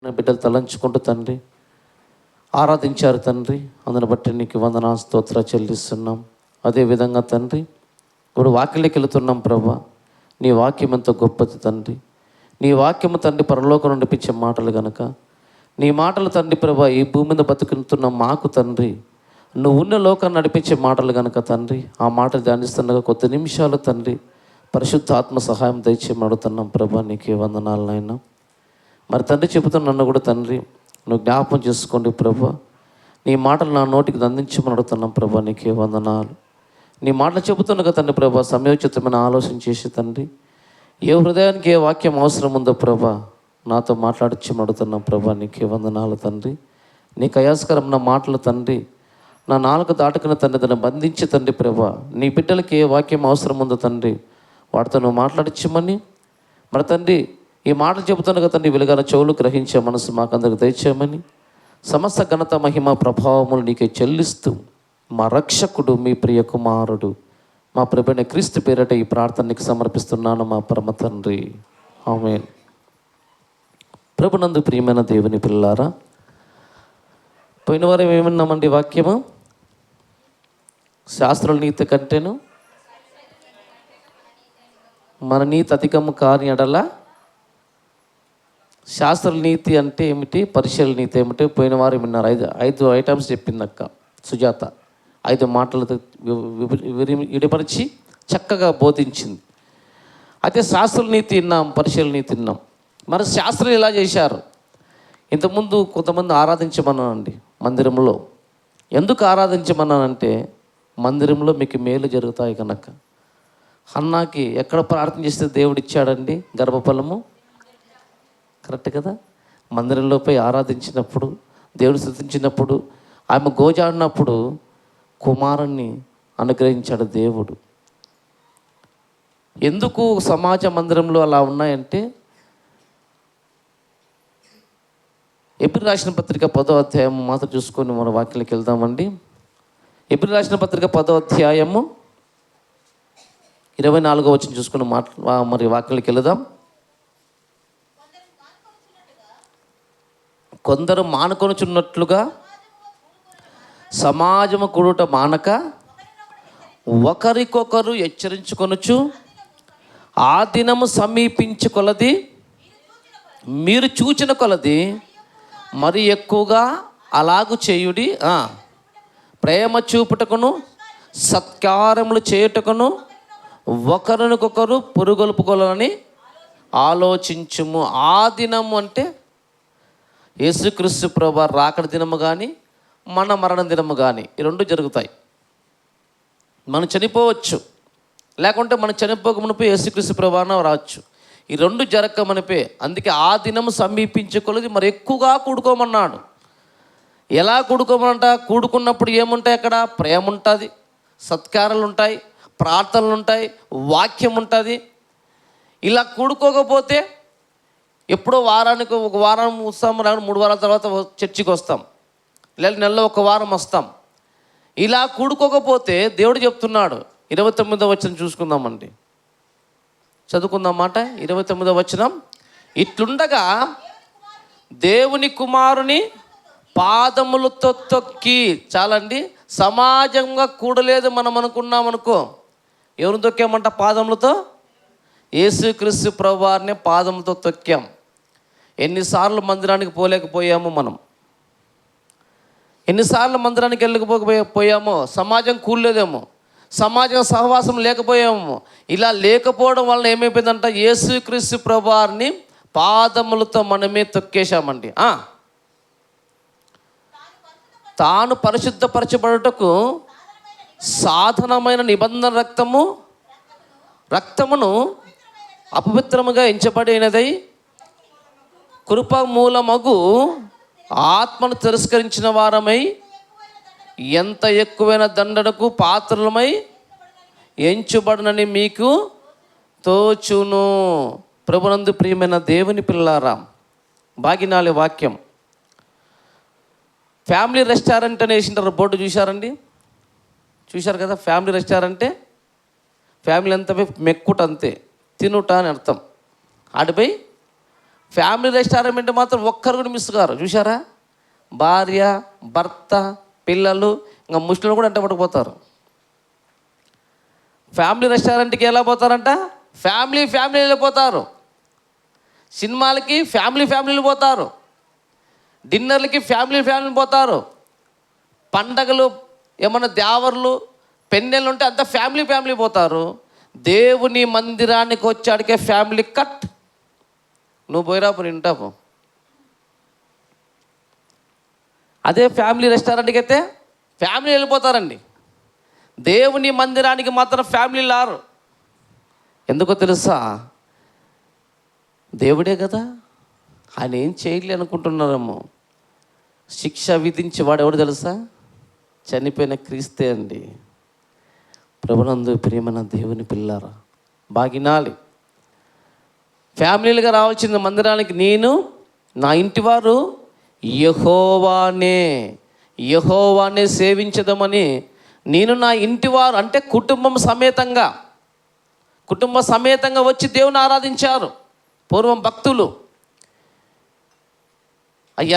బిడ్డలు తలంచుకుంటూ తండ్రి ఆరాధించారు తండ్రి. అందుని బట్టి నీకు వందనా స్తోత్ర చెల్లిస్తున్నాం. అదేవిధంగా తండ్రి ఇప్పుడు వాక్యంలోకి వెళుతున్నాం. ప్రభా, నీ వాక్యం ఎంతో గొప్పది తండ్రి. నీ వాక్యము తండ్రి పరలోకం నడిపించే మాటలు గనక నీ మాటలు తండ్రి ప్రభా ఈ భూమి మీద బతుకుతున్న మాకు తండ్రి నువ్వు ఉన్న లోకాన్ని నడిపించే మాటలు గనక తండ్రి ఆ మాటలు ధ్యానిస్తుండగా కొద్ది నిమిషాలు తండ్రి పరిశుద్ధ ఆత్మ సహాయం దయచేయమని అడుగుతున్నాం. ప్రభా, నీకే వందనాలనైనా. మరి తండ్రి చెబుతున్న నన్ను కూడా తండ్రి నువ్వు జ్ఞాపకం చేసుకోండి ప్రభా. నీ మాటలు నా నోటికి అందించమని అడుగుతున్నాం. ప్రభా, నీకే వందనాలు. నీ మాటలు చెబుతుండగా తండ్రి ప్రభా సమయోచితమైన ఆలోచన చేసి తండ్రి ఏ హృదయానికి ఏ వాక్యం అవసరం ఉందో ప్రభా నాతో మాట్లాడించమని అడుగుతున్నాం. ప్రభా, నీకే వందనాలు తండ్రి. నీకు అయాస్కరమైన మాటలు తండ్రి నా నాలుగు దాటుకున్న తండ్రి దాన్ని బంధించి తండ్రి ప్రభా నీ బిడ్డలకి ఏ వాక్యం అవసరం ఉందో తండ్రి వాటితో నువ్వు మాట్లాడించమని మరి తండ్రి ఈ మాటలు చెబుతుండగా తండ్రి వెలుగల చెవులు గ్రహించే మనసు మాకందరికి దయచేయమని సమస్త ఘనత మహిమ ప్రభావములు నీకే చెల్లిస్తూ మా రక్షకుడు మీ ప్రియ కుమారుడు మా ప్రభువైన క్రీస్తు పేరట ఈ ప్రార్థనకి సమర్పిస్తున్నాను మా పరమ తండ్రి. ఆమేన్. ప్రభునందు ప్రియమైన దేవుని పిల్లారా, పోయిన వారం ఏమన్నామండి వాక్యము? శాస్త్రుల నీతి కంటేను మన నీతి అధికము కాని ఎడల. శాస్త్రుల నీతి అంటే ఏమిటి, పరిశీలన నీతి ఏమిటి పోయిన వారం విన్నారు. ఐదు ఐటమ్స్ చెప్పింది అక్క సుజాత. 5 మాటలతో విడిపరిచి చక్కగా బోధించింది. అయితే శాస్త్రుల నీతి విన్నాం, పరిశీలన నీతి విన్నాం. మరి శాస్త్రులు ఇలా చేశారు. ఇంతకుముందు కొంతమంది ఆరాధించమన్నానండి మందిరంలో. ఎందుకు ఆరాధించమన్నానంటే మందిరంలో మీకు మేలు జరుగుతాయి కనుక. హన్నాకి ఎక్కడ ప్రార్థన చేస్తే దేవుడు ఇచ్చాడండి గర్భఫలము? కరెక్ట్ కదా. మందిరంలో పోయి ఆరాధించినప్పుడు దేవుడు స్తుతించినప్పుడు ఆమె గోజాడినప్పుడు కుమారుణ్ణి అనుగ్రహించాడు దేవుడు. ఎందుకు సమాజ మందిరంలో అలా ఉన్నాయంటే ఎబ్రీ రాసిన పత్రిక 10వ అధ్యాయం మాత్రం చూసుకొని మన వాక్యానికి వెళ్దామండి. ఎబ్రీ రాసిన పత్రిక 10వ అధ్యాయము 24వ వచనం చూసుకొని మరి వాక్యానికి వెళదాం. కొందరు మానుకొనుచున్నట్లుగా సమాజము కూడుట మానక ఒకరికొకరు హెచ్చరించుకొనుచు ఆ దినము సమీపించు కొలది మీరు చూచిన కొలది మరి ఎక్కువగా అలాగు చేయుడి. ప్రేమ చూపుటకును సత్కారములు చేయుటకును ఒకరినొకరు పురుగొల్పుకోవాలని ఆలోచించుము. ఆ దినము అంటే యేసుక్రీస్తు ప్రభువు రాకడ దినము కానీ మన మరణ దినము కానీ ఈ 2 జరుగుతాయి. మనం చనిపోవచ్చు, లేకుంటే మనం చనిపోక మునిపే యేసుక్రీస్తు ప్రభువు రావచ్చు. ఈ 2 జరగక మునిపే. అందుకే ఆ దినము సమీపించుకోలేదు మరి ఎక్కువగా కూడుకోమన్నాడు. ఎలా కూడుకోమనంట? కూడుకున్నప్పుడు ఏముంటాయి అక్కడ? ప్రేమ ఉంటుంది, సత్కారాలు ఉంటాయి, ప్రార్థనలు ఉంటాయి, వాక్యం ఉంటుంది. ఇలా కూడుకోకపోతే ఎప్పుడో వారానికి ఒక వారం వస్తాం, 3 వారాల తర్వాత చర్చికి వస్తాం, లేదా నెలలో 1 వారం వస్తాం. ఇలా కూడుకోకపోతే దేవుడు చెప్తున్నాడు. 29వ వచనం చూసుకుందామండి, చదువుకుందాం మాట. 29వ వచనం, ఇట్లుండగా దేవుని కుమారుని పాదములతో తొక్కి. చాలండి. సమాజంగా కూడలేదు మనం అనుకున్నాం అనుకో. ఎవరిని తొక్కామంట? పాదములతో. యేసుక్రీస్తు ప్రభువారిని పాదములతో తొక్కాం. ఎన్నిసార్లు మందిరానికి పోలేకపోయాము మనం, ఎన్నిసార్లు మందిరానికి వెళ్ళకపోయామో. సమాజం కూడలేదేమో, సమాజం సహవాసం లేకపోయాము. ఇలా లేకపోవడం వలన ఏమైపోయిందంట? యేసుక్రీస్తు ప్రభువారిని పాదములతో మనమే తొక్కేశామండి. తాను పరిశుద్ధపరచబడుటకు సాధనమైన నిబంధన రక్తమును అపవిత్రముగా ఎంచబడినదై కృపమూలమగు ఆత్మను తిరస్కరించిన వారమై ఎంత ఎక్కువైన దండనకు పాత్రలమై ఎంచుబడనని మీకు తోచును. ప్రభునందు ప్రియమైన దేవుని పిల్లారా, భాగినాలి వాక్యం. ఫ్యామిలీ రెస్టారెంట్ అని వేసింటారు బోర్డు, చూశారండి? చూశారు కదా. ఫ్యామిలీ రెస్టారెంటే ఫ్యామిలీ ఎంత మెక్కుట అంతే, తినుట అని అర్థం. ఆడిపోయి ఫ్యామిలీ రెస్టారెంట్ మాత్రం ఒక్కరు కూడా మిస్ కారు. చూసారా? భార్య, భర్త, పిల్లలు, ఇంకా ముస్లింలు కూడా వెంట పట్టుకుపోతారు. ఫ్యామిలీ రెస్టారెంట్కి ఎలా పోతారంట? ఫ్యామిలీ వెళ్ళిపోతారు. సినిమాలకి ఫ్యామిలీలు పోతారు. డిన్నర్లకి ఫ్యామిలీ పోతారు. పండగలు ఏమన్నా దేవర్లు పెన్నెళ్ళు ఉంటే అంతా ఫ్యామిలీ పోతారు. దేవుని మందిరానికి వచ్చాడికే ఫ్యామిలీ కట్. నువ్వు పోయిరాపు వింటాపు. అదే ఫ్యామిలీ రెస్టారెంట్కి అయితే ఫ్యామిలీ వెళ్ళిపోతారండి. దేవుని మందిరానికి మాత్రం ఫ్యామిలీ లారు. ఎందుకో తెలుసా? దేవుడే కదా, ఆయన ఏం చేయలే అనుకుంటున్నారేమో. శిక్ష విధించి వాడు ఎవడు తెలుసా? చనిపోయిన క్రీస్తే అండి. ప్రభునందు ప్రియమైన దేవుని పిల్లారా, బాగినాలి. ఫ్యామిలీలుగా రావాల్సిన మందిరానికి నేను, నా ఇంటి వారు యెహోవానే సేవించదమని నేను, నా ఇంటి వారు అంటే కుటుంబ సమేతంగా వచ్చి దేవుని ఆరాధించారు పూర్వం భక్తులు.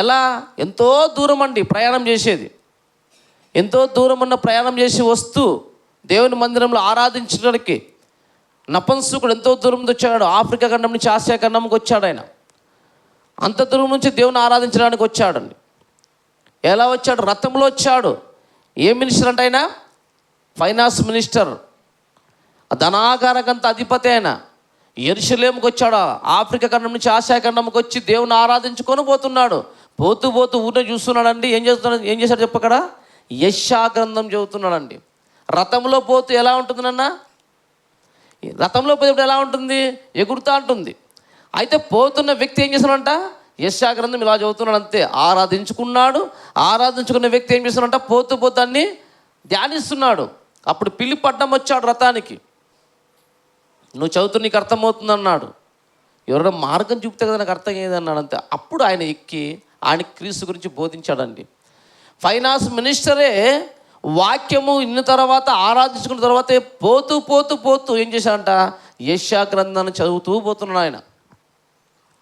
ఎలా? ఎంతో దూరం అండి ప్రయాణం చేసేది. ఎంతో దూరం ఉన్న ప్రయాణం చేసి వస్తూ దేవుని మందిరంలో ఆరాధించడానికి నపుంసకుడు ఎంతో దూరం నుంచి వచ్చాడు. ఆఫ్రికా ఖండం నుంచి ఆసియా ఖండంకి వచ్చాడు ఆయన. అంత దూరం నుంచి దేవుని ఆరాధించడానికి వచ్చాడండి. ఎలా వచ్చాడు? రథంలో వచ్చాడు. ఏ మినిస్టర్ అంటే ఆయన? ఫైనాన్స్ మినిస్టర్, ధనాగారకంత అధిపతి ఆయన. యెరూషలేముకి వచ్చాడు. ఆఫ్రికా ఖండం నుంచి ఆసియా ఖండంకి వచ్చి దేవుని ఆరాధించుకొని పోతున్నాడు. పోతూ ఊరిని చూస్తున్నాడండి. ఏం చేశాడు చెప్పక్కడ? యెషయా గ్రంథం చదువుతున్నాడండి. రథంలో పోతూ ఎలా ఉంటుంది నాన్న? రథంలో పోతే ఎలా ఉంటుంది? ఎగురుతూ ఉంటుంది. అయితే పోతున్న వ్యక్తి ఏం చేస్తున్నాడంట? యెషయా గ్రంథం ఇలా చదువుతున్నాడు అంతే. ఆరాధించుకున్న వ్యక్తి ఏం చేస్తున్నాడంట? పోతూ దాన్ని ధ్యానిస్తున్నాడు. అప్పుడు పిలిపి అడ్డం వచ్చాడు రథానికి. నువ్వు చదువుతూ నీకు అర్థమవుతుంది అన్నాడు. ఎవరైనా మార్గం చూపితే కదా నాకు అర్థం అయ్యేదన్నాడు అంతే. అప్పుడు ఆయన ఎక్కి ఆయన క్రీస్తు గురించి బోధించాడండి. ఫైనాన్స్ మినిస్టరే వాక్యము ఇన్న తర్వాత ఆరాధించుకున్న తర్వాత పోతూ ఏం చేశాడంట? యెషయా గ్రంథాన్ని చదువుతూ పోతున్నాడు ఆయన.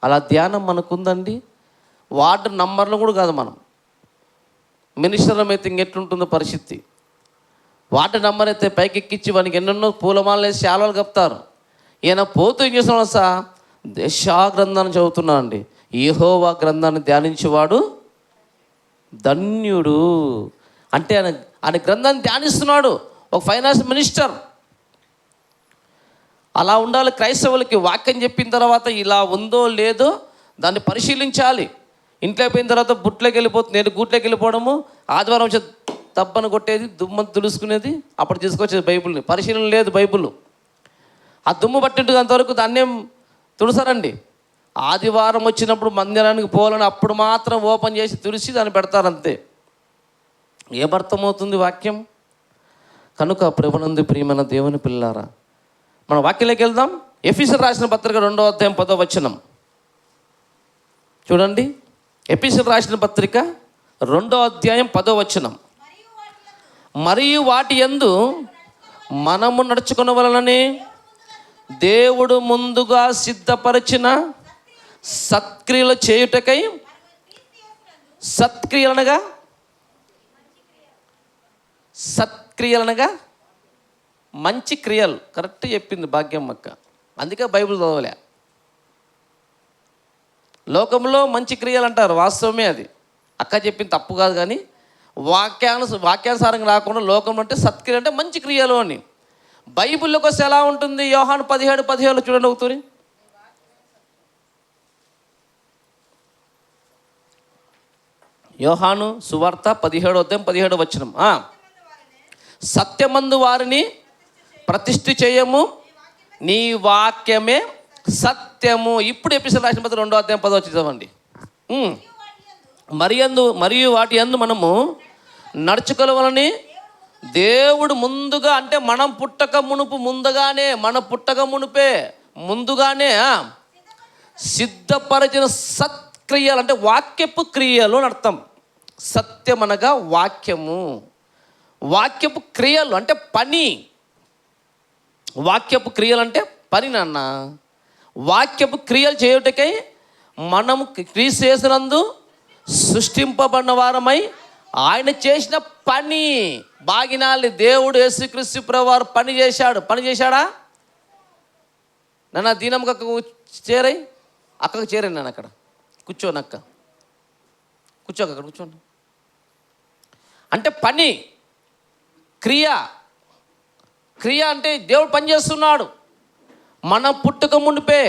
అలా ధ్యానం మనకుందండి. వార్డు నంబర్లు కూడా కాదు మనం. మినిస్టర్లం అయితే ఇంకెట్లుంటుందో పరిస్థితి. వార్డు నంబర్ అయితే పైకి ఎక్కించి వానికి ఎన్నెన్నో పూలమాలలు వేసి శాలువాలు కప్తారు. ఈయన పోతూ ఏం చేస్తున్నాడు సా? యెషయా గ్రంథాన్ని చదువుతున్నాడండి. యెహోవా గ్రంథాన్ని ధ్యానించేవాడు ధన్యుడు. అంటే ఆయన గ్రంథాన్ని ధ్యానిస్తున్నాడు ఒక ఫైనాన్స్ మినిస్టర్. అలా ఉండాలి క్రైస్తవులకి. వాక్యం చెప్పిన తర్వాత ఇలా ఉందో లేదో దాన్ని పరిశీలించాలి. ఇంట్లో అయిపోయిన తర్వాత బుట్లోకి వెళ్ళిపోతుంది. నేను గూట్లోకి వెళ్ళిపోవడము, ఆదివారం వచ్చే తప్పను కొట్టేది, దుమ్ము తులుసుకునేది, అప్పుడు తీసుకొచ్చేది బైబిల్ని. పరిశీలన లేదు బైబిల్. ఆ దుమ్ము పట్టింటుంది అంతవరకు దాన్నేం తుడసారండి. ఆదివారం వచ్చినప్పుడు మందిరానికి పోవాలని అప్పుడు మాత్రం ఓపెన్ చేసి తుడిసి దాన్ని పెడతారంతే. ఏమర్థమవుతుంది వాక్యం? కనుక ప్రభునందు ప్రియమైన దేవుని పిల్లారా, మన వాక్యంలోకి వెళ్దాం. ఎఫెసీయులకు రాసిన పత్రిక 2వ అధ్యాయం 10వ వచనం చూడండి. ఎఫెసీయులకు రాసిన పత్రిక 2వ అధ్యాయం 10వ వచనం. మరియు వాటి యందు మనము నడుచుకొనవలెనని దేవుడు ముందుగా సిద్ధపరిచిన సత్క్రియలు చేయుటకై. సత్క్రియలనగా మంచి క్రియలు. కరెక్ట్ చెప్పింది భాగ్యం అక్క. అందుకే బైబిల్ చదవలే. లోకంలో మంచి క్రియలు అంటారు, వాస్తవమే అది. అక్క చెప్పింది తప్పు కాదు. కానీ వాక్యానుసారంగా రాకుండా లోకంలో అంటే సత్క్రియలు అంటే మంచి క్రియలు అని. బైబిల్లోకి వస్తే ఎలా ఉంటుంది? యోహాను 17:17 చూడండి ఒకసారి. యోహాను సువార్త 17వ అధ్యాయం 17వ వచనం. సత్యమందు వారిని ప్రతిష్ఠ చేయము, నీ వాక్యమే సత్యము. ఇప్పుడు ఎపిసోడ్ రాసిన పత్రిక 2వ అధ్యాయం 10వ వచనం చదవండి. మరియు వాటి యందు మనము నడుచుకోవాలని దేవుడు ముందుగా, అంటే మనం పుట్టక మునుపు ముందుగానే సిద్ధపరిచిన సత్క్రియలు, అంటే వాక్యపు క్రియలు అని అర్థం. సత్యం అనగా వాక్యము. వాక్యపు క్రియలు అంటే పని. వాక్యపు క్రియలు అంటే పని నాన్న. వాక్యపు క్రియలు చేయుటకై మనం క్రీస్తు యేసునందు సృష్టింపబడిన వారమై ఆయన చేసిన పని బాగినాలి. దేవుడు యేసుక్రీస్తు ప్రభువారు పని చేశాడా? నన్ను దీనమ్మకి అక్కకు చేరాయి నేను అక్కడ కూర్చోనక్క, అక్కడ కూర్చోండి. అంటే పని, క్రియ అంటే దేవుడు పని చేస్తున్నాడు. మన పుట్టుక మునిపే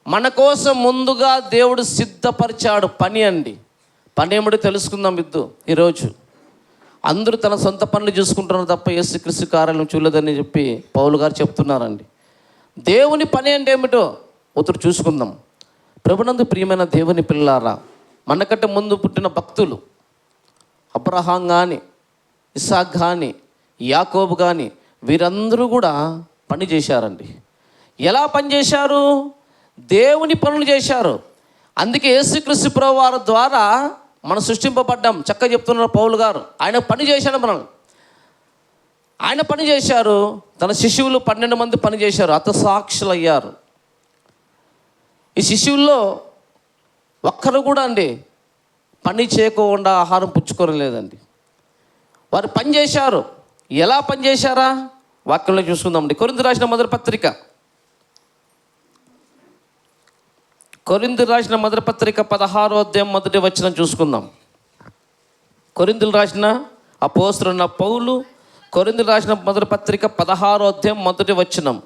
మన కోసం ముందుగా దేవుడు సిద్ధపరిచాడు. పని అండి. పని ఏమిటో తెలుసుకుందాం ఈరోజు. అందరూ తన సొంత పనులు చూసుకుంటున్నారు తప్ప యేసుక్రీస్తు కార్యాలను చూడలేదని చెప్పి పౌలు గారు చెప్తున్నారండి. దేవుని పని అంటే ఏమిటో ఒకరు చూసుకుందాం. ప్రభునందు ప్రియమైన దేవుని పిల్లారా, మనకంటే ముందు పుట్టిన భక్తులు అబ్రహాం కానీ, ఇస్సాక్ కానీ, యాకోబు కానీ వీరందరూ కూడా పని చేశారండి. ఎలా పని చేశారు? దేవుని పనులు చేశారు. అందుకే యేసుక్రీస్తు ప్రభువారి ద్వారా మనం సృష్టింపబడ్డాం. చక్కగా చెప్తున్నారు పౌలు గారు. ఆయన పని చేశాడు. ఆయన పని చేశారు. తన శిష్యులు 12 మంది పని చేశారు, హతసాక్షులు అయ్యారు. ఈ శిష్యుల్లో ఒక్కరు కూడా అండి పని చేయకుండా ఆహారం పుచ్చుకోలేదండి. వారు పని చేశారు. ఎలా పని చేశారా వాక్యంలో చూసుకుందామండి. కొరింథీ రాసిన మొదటి పత్రిక 16వ అధ్యాయం మొదటి వచనం చూసుకుందాం. కొరింథీలు రాసిన అపోస్తలున్న పౌలు కొరింథీలు రాసిన మొదటి పత్రిక 16వ అధ్యాయం మొదటి వచనం.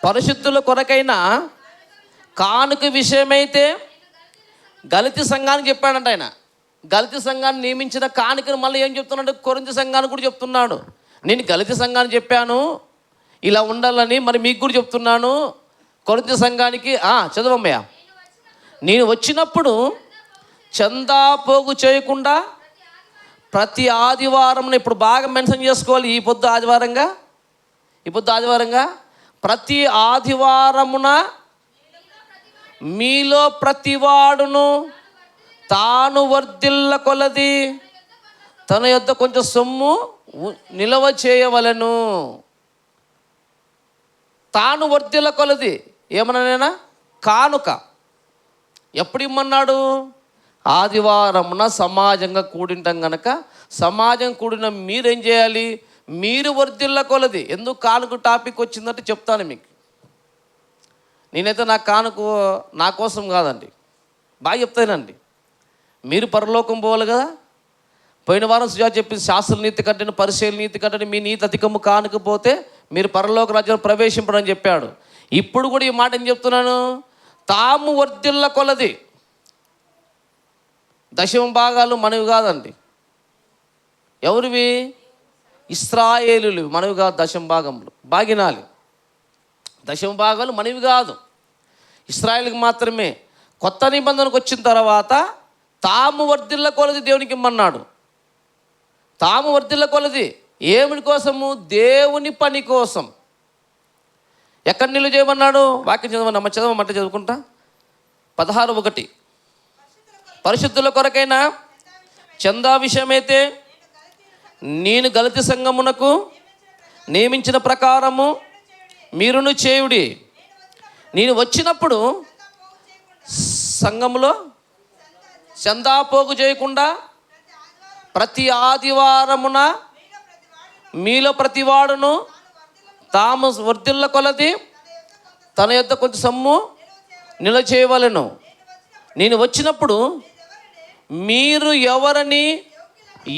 పరిశుద్ధుల కొరకైన కానుక విషయమైతే గలతీ సంఘానికి చెప్పాడంట ఆయన. గలతీ సంఘాన్ని నియమించిన కానుకను మళ్ళీ ఏం చెప్తున్నాడు? కొరింథీ సంఘానికి కూడా చెప్తున్నాడు. నేను గలతీ సంఘానికి చెప్పాను ఇలా ఉండాలని, మరి మీకు కూడా చెప్తున్నాను. కొరింథీ సంఘానికి చదవమ్మయ్య. నేను వచ్చినప్పుడు చందా పోగు చేయకుండా ప్రతి ఆదివారం, ఇప్పుడు బాగా మెన్షన్ చేసుకోవాలి, ఈ పొద్దు ఆదివారంగా ప్రతి ఆదివారమున మీలో ప్రతివాడును తాను వర్ధిల్ల కొలది తన యొద్ద కొంచెం సొమ్ము నిలవ చేయవలెను. తాను వర్ధిల్ల కొలది ఏమన్నా కానుక ఎప్పుడు ఇమ్మన్నాడు? ఆదివారమున సమాజంగా కూడింటాం కనుక సమాజం కూడిన మీరేం చేయాలి? మీరు వర్ధిల్ల కొలది. ఎందుకు కానుక టాపిక్ వచ్చిందంటే చెప్తాను మీకు. నేనైతే నా కానుక నా కోసం కాదండి, బాగా చెప్తానండి. మీరు పరలోకం పోవాలి కదా. పోయిన వారం సుజాత చెప్పింది, శాస్త్ర నీతి కంటే పరిశీలన నీతి కంటే మీ నీతి అధికము కానుకపోతే మీరు పరలోక రాజ్యంలో ప్రవేశింపడని చెప్పాడు. ఇప్పుడు కూడా ఈ మాట ఏం చెప్తున్నాను? తాము వర్ధిల్ల కొలది. దశమ భాగాలు మనవి కాదండి. ఎవరివి? ఇశ్రాయేలువి, మనవి కాదు. దశమ భాగములు బాగినాలి. దశమ భాగాలు మనవి కాదు, ఇశ్రాయేలుకి మాత్రమే. కొత్త నిబంధనకు వచ్చిన తర్వాత తాము వర్ధిల్ల కొలది దేవునికి ఇమ్మన్నాడు. తాము వర్ధిల్ల కొలది ఏమిటి కోసము? దేవుని పని కోసం. ఎక్కడ నిల్వ చేయమన్నాడు? వాక్యం చదవమంటే చదువుకుంటా. 16:1 పరిశుద్ధుల కొరకైనా చందా విషయమైతే నేను గలతీ సంఘమునకు నియమించిన ప్రకారము మీరును చేయుడి. నేను వచ్చినప్పుడు సంఘములో చందా పోగు చేయకుండా ప్రతి ఆదివారమున మీలో ప్రతివాడును తాము వర్ధిల్ల కొలది తన యొద్ద కొంచెం సొమ్ము నిల్వ చేయవలెను. నేను వచ్చినప్పుడు మీరు ఎవరిని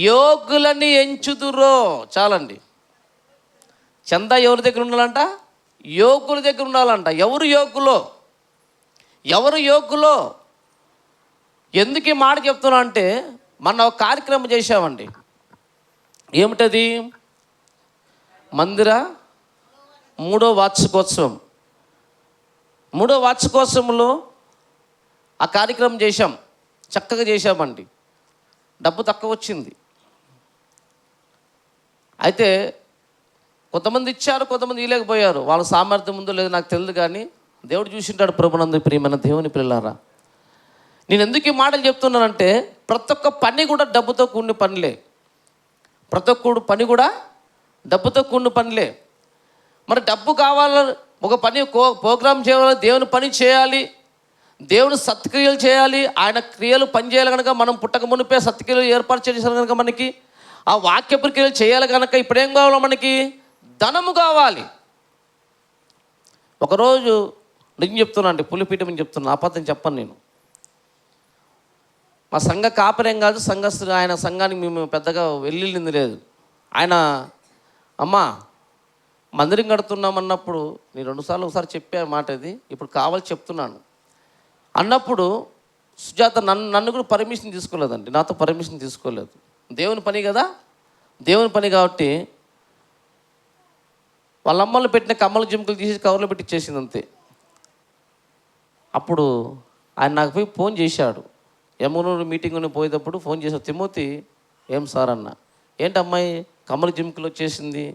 యోగులని ఎంచుదురో. చాలండి. చందా ఎవరి దగ్గర ఉండాలంట? యోగుల దగ్గర ఉండాలంట. ఎవరు యోగులో? ఎందుకు ఈ మాట చెప్తున్నా అంటే, మన ఒక కార్యక్రమం చేశామండి. ఏమిటది? మందిర 3వ వార్షికోత్సవం. 3వ వార్షికోత్సవంలో ఆ కార్యక్రమం చేశాం. చక్కగా చేశామండి. డబ్బు తక్కువ వచ్చింది. అయితే కొంతమంది ఇచ్చారు, కొంతమంది ఇవ్వలేకపోయారు. వాళ్ళ సామర్థ్యం ఉందో లేదో నాకు తెలియదు, కానీ దేవుడు చూసింటాడు. ప్రభునందు ప్రియమైన దేవుని పిల్లలారా, నేను ఎందుకు ఈ మాటలు చెప్తున్నానంటే, ప్రతి ఒక్క పని కూడా డబ్బుతో కూడిన పనిలే. ప్రతి ఒక్క పని కూడా డబ్బుతో కూడిన పనిలే. మరి డబ్బు కావాలని ఒక పని ప్రోగ్రామ్ చేయాలి, దేవుని పని చేయాలి, దేవుడు సత్క్రియలు చేయాలి, ఆయన క్రియలు పనిచేయాలి కనుక మనం పుట్టక మునిపే సత్క్రియలు ఏర్పాటు చేశారు కనుక మనకి ఆ వాక్య ప్రక్రియలు చేయాలి కనుక ఇప్పుడేం కావాలి, మనకి ధనము కావాలి. ఒకరోజు నిజం చెప్తున్నా అండి, పులిపీఠమని చెప్తున్నా, అబద్ధం చెప్పను నేను. మా సంఘ కాపరేం కాదు, సంఘస్థుడు. ఆయన సంఘానికి మేము పెద్దగా వెళ్ళింది లేదు. ఆయన అమ్మా మందిరం కడుతున్నామన్నప్పుడు నేను 2 సార్లు ఒకసారి చెప్పే మాట ఇది, ఇప్పుడు కావాలి చెప్తున్నాను అన్నప్పుడు సుజాత నన్ను కూడా పర్మిషన్ తీసుకోలేదండి, నాతో పర్మిషన్ తీసుకోలేదు. దేవుని పని కదా, దేవుని పని కాబట్టి వాళ్ళ అమ్మలు పెట్టిన కమ్మల జింకలు తీసి కవర్లో పెట్టి ఇచ్చేసింది అంతే. అప్పుడు ఆయన నాకు పోయి ఫోన్ చేశాడు, యమునూరు మీటింగ్ని పోయేటప్పుడు ఫోన్ చేశాడు, తిమోతి ఏం సార్ అన్న, ఏంటి అమ్మాయి కమ్మల జింకలు వచ్చేసింది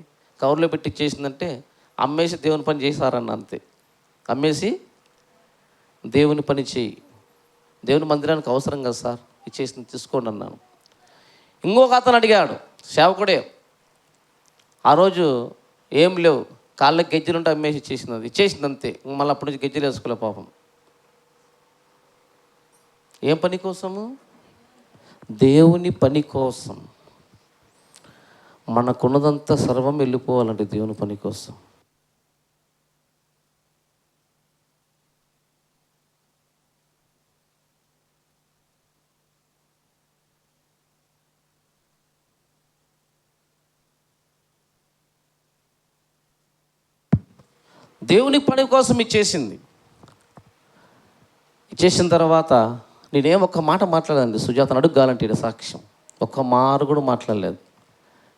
కవర్లో పెట్టి ఇచ్చేసిందంటే, అమ్మేసి దేవుని పని చేశారన్న అంతే. అమ్మేసి దేవుని పని చేయి, దేవుని మందిరానికి అవసరం కదా సార్, ఇచ్చేసింది తీసుకోండి అన్నాను. ఇంకొక అతను అడిగాడు, సేవకుడే, ఆ రోజు ఏం లేవు, కాళ్ళకి గెజ్జలుంటే అమ్మేసి ఇచ్చేసింది అంతే. మళ్ళీ అప్పటి నుంచి గెజ్జలు వేసుకోలే పాపం. ఏం పని కోసము? దేవుని పని కోసం. మనకున్నదంతా సర్వం వెళ్ళిపోవాలంటే దేవుని పని కోసం. దేవుని పని కోసం ఇచ్చేసింది. ఇచ్చేసిన తర్వాత నేనేం ఒక్క మాట మాట్లాడదండి. సుజాతను అడుగుగాలంటే సాక్ష్యం ఒక్క మారు కూడా మాట్లాడలేదు.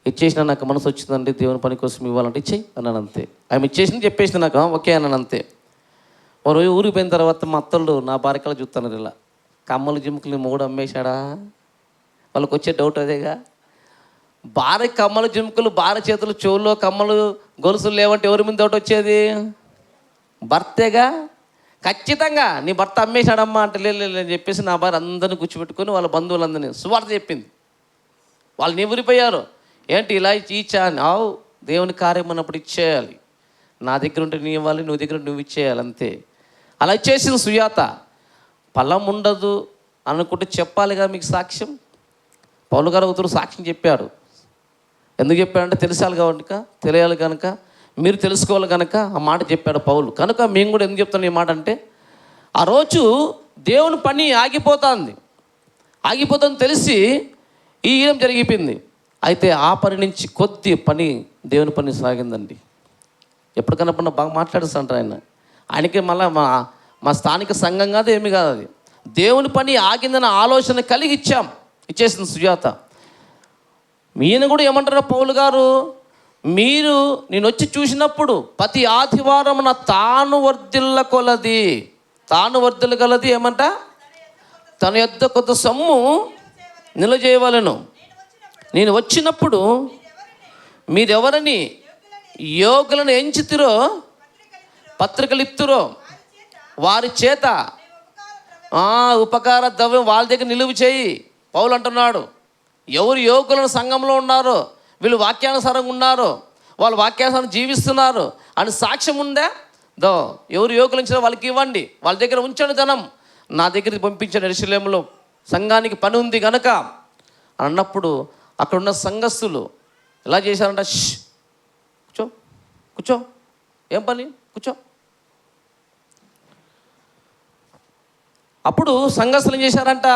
ఇచ్చేసిన నాకు మనసు వచ్చిందండి, దేవుని పని కోసం ఇవ్వాలంటే ఇచ్చేయి అన్నాను అంతే. ఆమె ఇచ్చేసింది చెప్పేసింది, నాకు ఓకే అన్నాను అంతే. ఓ రోజు ఊరికి పోయిన తర్వాత మా అత్తళ్ళు నా భార్యకలు చూస్తున్నారు, ఇలా కమ్మలు జిమ్ముకులు మొగుడు అమ్మేశాడా, వాళ్ళకి వచ్చే డౌట్ అదేగా. భార్య కమ్మలు జిమ్ముకులు, భార్య చేతులు చెవుల్లో కమ్మలు గొలుసులు లేవంటే ఎవరి మీద డౌట్ వచ్చేది? భర్తేగా. ఖచ్చితంగా నీ భర్త అమ్మేశాడమ్మా అంటే లేదు చెప్పేసి నా భార్య అందరిని కూర్చోబెట్టుకొని వాళ్ళ బంధువులందరినీ సువార్త చెప్పింది. వాళ్ళు నివ్వురిపోయారు, ఏంటి ఇలా ఇచ్చా అని. ఆవు దేవుని కార్యం అన్నప్పుడు ఇచ్చేయాలి, నా దగ్గర ఉంటే నీ ఇవ్వాలి, నువ్వు దగ్గర నువ్వు ఇచ్చేయాలి అంతే. అలా ఇచ్చేసింది సుజాత. ఫలం ఉండదు అనుకుంటే చెప్పాలిగా మీకు సాక్ష్యం. పౌలు గారు అవుతారు సాక్ష్యం చెప్పాడు. ఎందుకు చెప్పాడంటే తెలియాలి కనుక, మీరు తెలుసుకోవాలి కనుక ఆ మాట చెప్పాడు పౌలు. కనుక మేము కూడా ఎందుకు చెప్తాను ఈ మాట అంటే, ఆ రోజు దేవుని పని ఆగిపోతుందని తెలిసి ఈయన జరిగిపోయింది. అయితే ఆ పని నుంచి కొద్ది పని దేవుని పని సాగిందండి. ఎప్పటికన్నా బాగా మాట్లాడుతుంటారు ఆయనకి మళ్ళీ మా స్థానిక సంఘం కాదు ఏమి కాదు, అది దేవుని పని ఆగిందన్న ఆలోచన కలిగి ఇచ్చేసింది సుజాత. ఈయన కూడా ఏమంటారు పౌలు గారు, నేను వచ్చి చూసినప్పుడు ప్రతి ఆదివారం తాను వర్ధిల్లగలది ఏమంట, తన యొద్ద కొత్త సొమ్ము నిలజేయవలెను. నేను వచ్చినప్పుడు మీరెవరని యోగులను ఎంచుతిరో పత్రికలు ఇత్తురో వారి చేత ఉపకార ద్రవ్యం వాళ్ళ దగ్గర నిలువ చేయి. పౌలు అంటున్నాడు, ఎవరు యోగులను సంఘంలో ఉన్నారో, వీళ్ళు వాక్యానుసారంగా ఉన్నారు, వాళ్ళు వాక్యానుసారం జీవిస్తున్నారు అని సాక్ష్యం ఉందా? ఎవరు యోగులు ఇచ్చినా వాళ్ళకి ఇవ్వండి, వాళ్ళ దగ్గర ఉంచండి ధనం, నా దగ్గరికి పంపించండి, యెరూషలేములో సంఘానికి పని ఉంది కనుక అన్నప్పుడు అక్కడున్న సంఘస్థులు ఎలా చేశారంట, కూర్చో ఏం పని, కూర్చో. అప్పుడు సంఘస్థులు ఏం చేశారంట,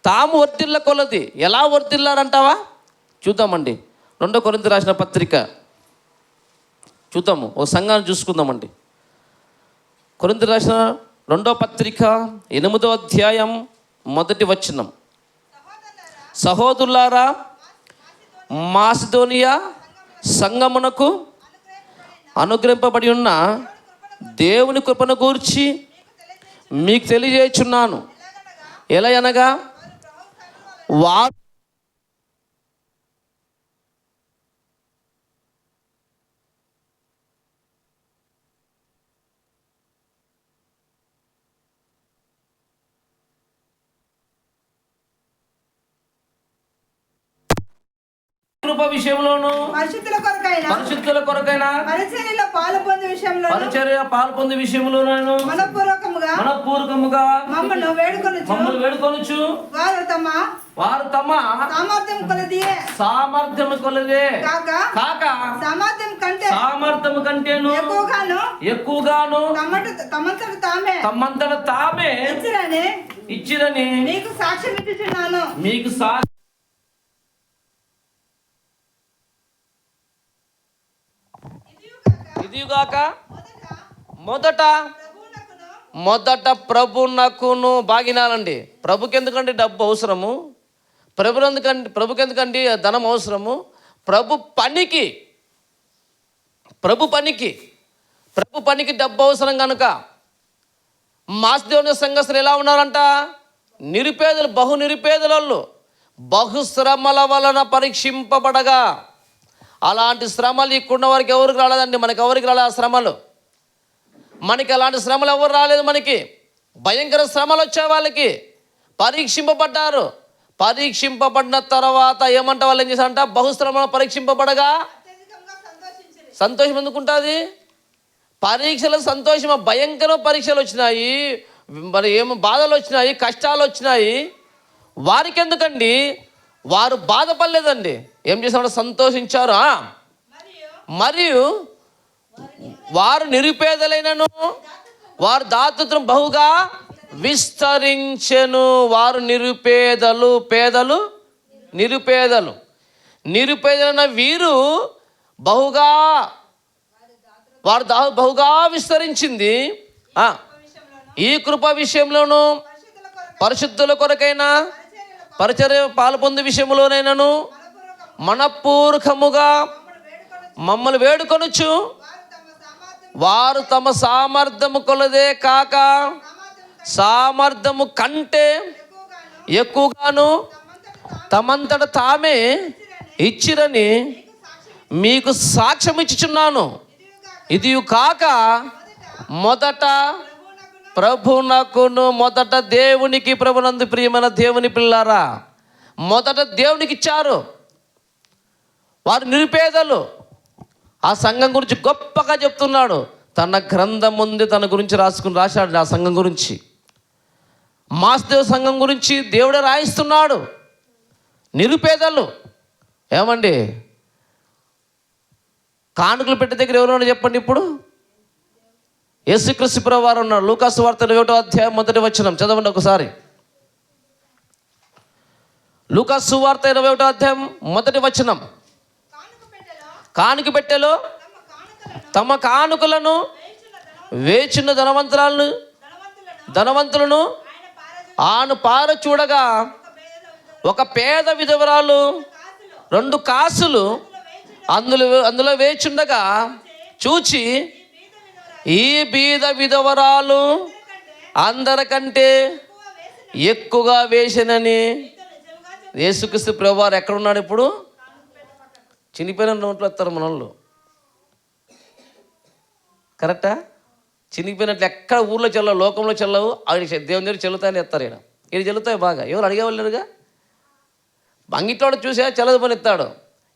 తాము వర్ధిల్ల కొలది. ఎలా వర్ధిల్లారంటావా చూద్దామండి. 2 కొరింథీ రాసిన పత్రిక చూద్దాము, ఒక సంఘాన్ని చూసుకుందామండి. కొరింథీ రాసిన 2వ పత్రిక 8వ అధ్యాయం 1వ వచనం. సహోదరులారా, మాసిదోనియా సంఘమునకు అనుగ్రహింపబడి ఉన్న దేవుని కృపను గూర్చి మీకు తెలియజేయుచున్నాను. ఎలా అనగా వారు కృప విషయంలోను పరిశుద్ధుల కొరకైన పరిచర్య పాలు పొందే విషయంలోను మనపూర్వకముగా మనపూర్వకముగా మమ్మల్ని వేడుకొనుచు వారు తమ సామర్థ్యము కొలదే కాక సామర్థ్యము కంటేను ఎక్కువగాను తమంతట తామే ఇచ్చిరని మీకు సాక్ష్యం ఇచ్చుచున్నాను. మీకు ఇదిగాక మొదట ప్రభునకును బాగినాలండి. ప్రభుకి ఎందుకంటే డబ్బు అవసరము, ప్రభుకి ఎందుకండి ధనం అవసరము, ప్రభు పనికి డబ్బు అవసరం కనుక మాస్దేవుని సంఘస్థులు ఎలా ఉన్నారంట? నిరుపేదలు, నిరుపేదలు, బహుశ్రమల వలన పరీక్షింపబడగా. అలాంటి శ్రమలు ఇక్కడున్న వారికి ఎవరికి రాలేదండి. మనకి ఎవరికి రాలేదు ఆ శ్రమలు. మనకి అలాంటి శ్రమలు ఎవరు రాలేదు. మనకి భయంకర శ్రమలు వచ్చే వాళ్ళకి పరీక్షింపబడ్డారు. పరీక్షింపబడిన తర్వాత ఏమంట వాళ్ళు ఏం చేశారంట? బహుశ్రమలు పరీక్షింపబడగా సంతోషం ఎందుకుంటుంది? పరీక్షలు సంతోషం. భయంకర పరీక్షలు వచ్చినాయి, మరి ఏమో బాధలు వచ్చినాయి, కష్టాలు వచ్చినాయి. వారికి ఎందుకండి? వారు బాధపడలేదండి. ఏం చేశారు? సంతోషించారు. మరియు వారు నిరుపేదలైనను వారు దాతృత్వం బహుగా విస్తరించెను. వారు నిరుపేదలైన వీరు బహుగా విస్తరించింది. ఈ కృప విషయంలోను పరిశుద్ధుల కొరకైనా పరిచర్య పాలు పొందే విషయంలోనైనాను మనపూర్వకముగా మమ్మల్ని వేడుకొనుచు వారు తమ సామర్థ్యము కొలదే కాక సామర్థ్యము కంటే ఎక్కువగాను తమంతట తామే ఇచ్చిరని మీకు సాక్ష్యం ఇచ్చుచున్నాను. ఇది కాక మొదట ప్రభునకును, మొదట దేవునికి, ప్రభునందు ప్రియమైన దేవుని పిల్లారా, మొదట దేవునికి ఇచ్చారు. వారు నిరుపేదలు. ఆ సంఘం గురించి గొప్పగా చెప్తున్నాడు. తన గ్రంథం ఉంది, తన గురించి రాశాడు. ఆ సంఘం గురించి, మాస్దేవ్ సంఘం గురించి దేవుడే రాయిస్తున్నాడు. నిరుపేదలు. ఏమండి, కానుకలు పెట్టే దగ్గర ఎవరు చెప్పండి? ఇప్పుడు యేసుక్రీస్తు ప్రభువు వారు ఉన్నారు. లూకాసు వార్త 21వ అధ్యాయం 1వ వచనం చదవండి ఒకసారి. లూకాసు వార్త 21వ అధ్యాయం 1వ వచనం. కానుక పెట్టెలో తమ కానుకలను వేచిన ధనవంతులను ఆను పార చూడగా ఒక పేద విధవరాలు 2 కాసులు అందులో వేచుండగా చూచి, ఈ బీద విధవరాలు అందరికంటే ఎక్కువగా వేసినని. యేసుక్రీస్తు ప్రభువారు ఎక్కడున్నాడు ఇప్పుడు? చినిపోయిన నోట్లు వస్తారు మనోళ్ళు. కరెక్టా? చినిగిపోయినట్లు ఎక్కడ ఊర్లో చెల్లవు, లోకంలో చెల్లవు. అవి దేవుని దగ్గర చెల్లుతాయని ఎత్తారు. ఈయన చెల్లుతాయి బాగా. ఎవరు అడిగేవాళ్ళుగా? అంగిట్లో చూసే చెల్లదు పని ఎత్తాడు.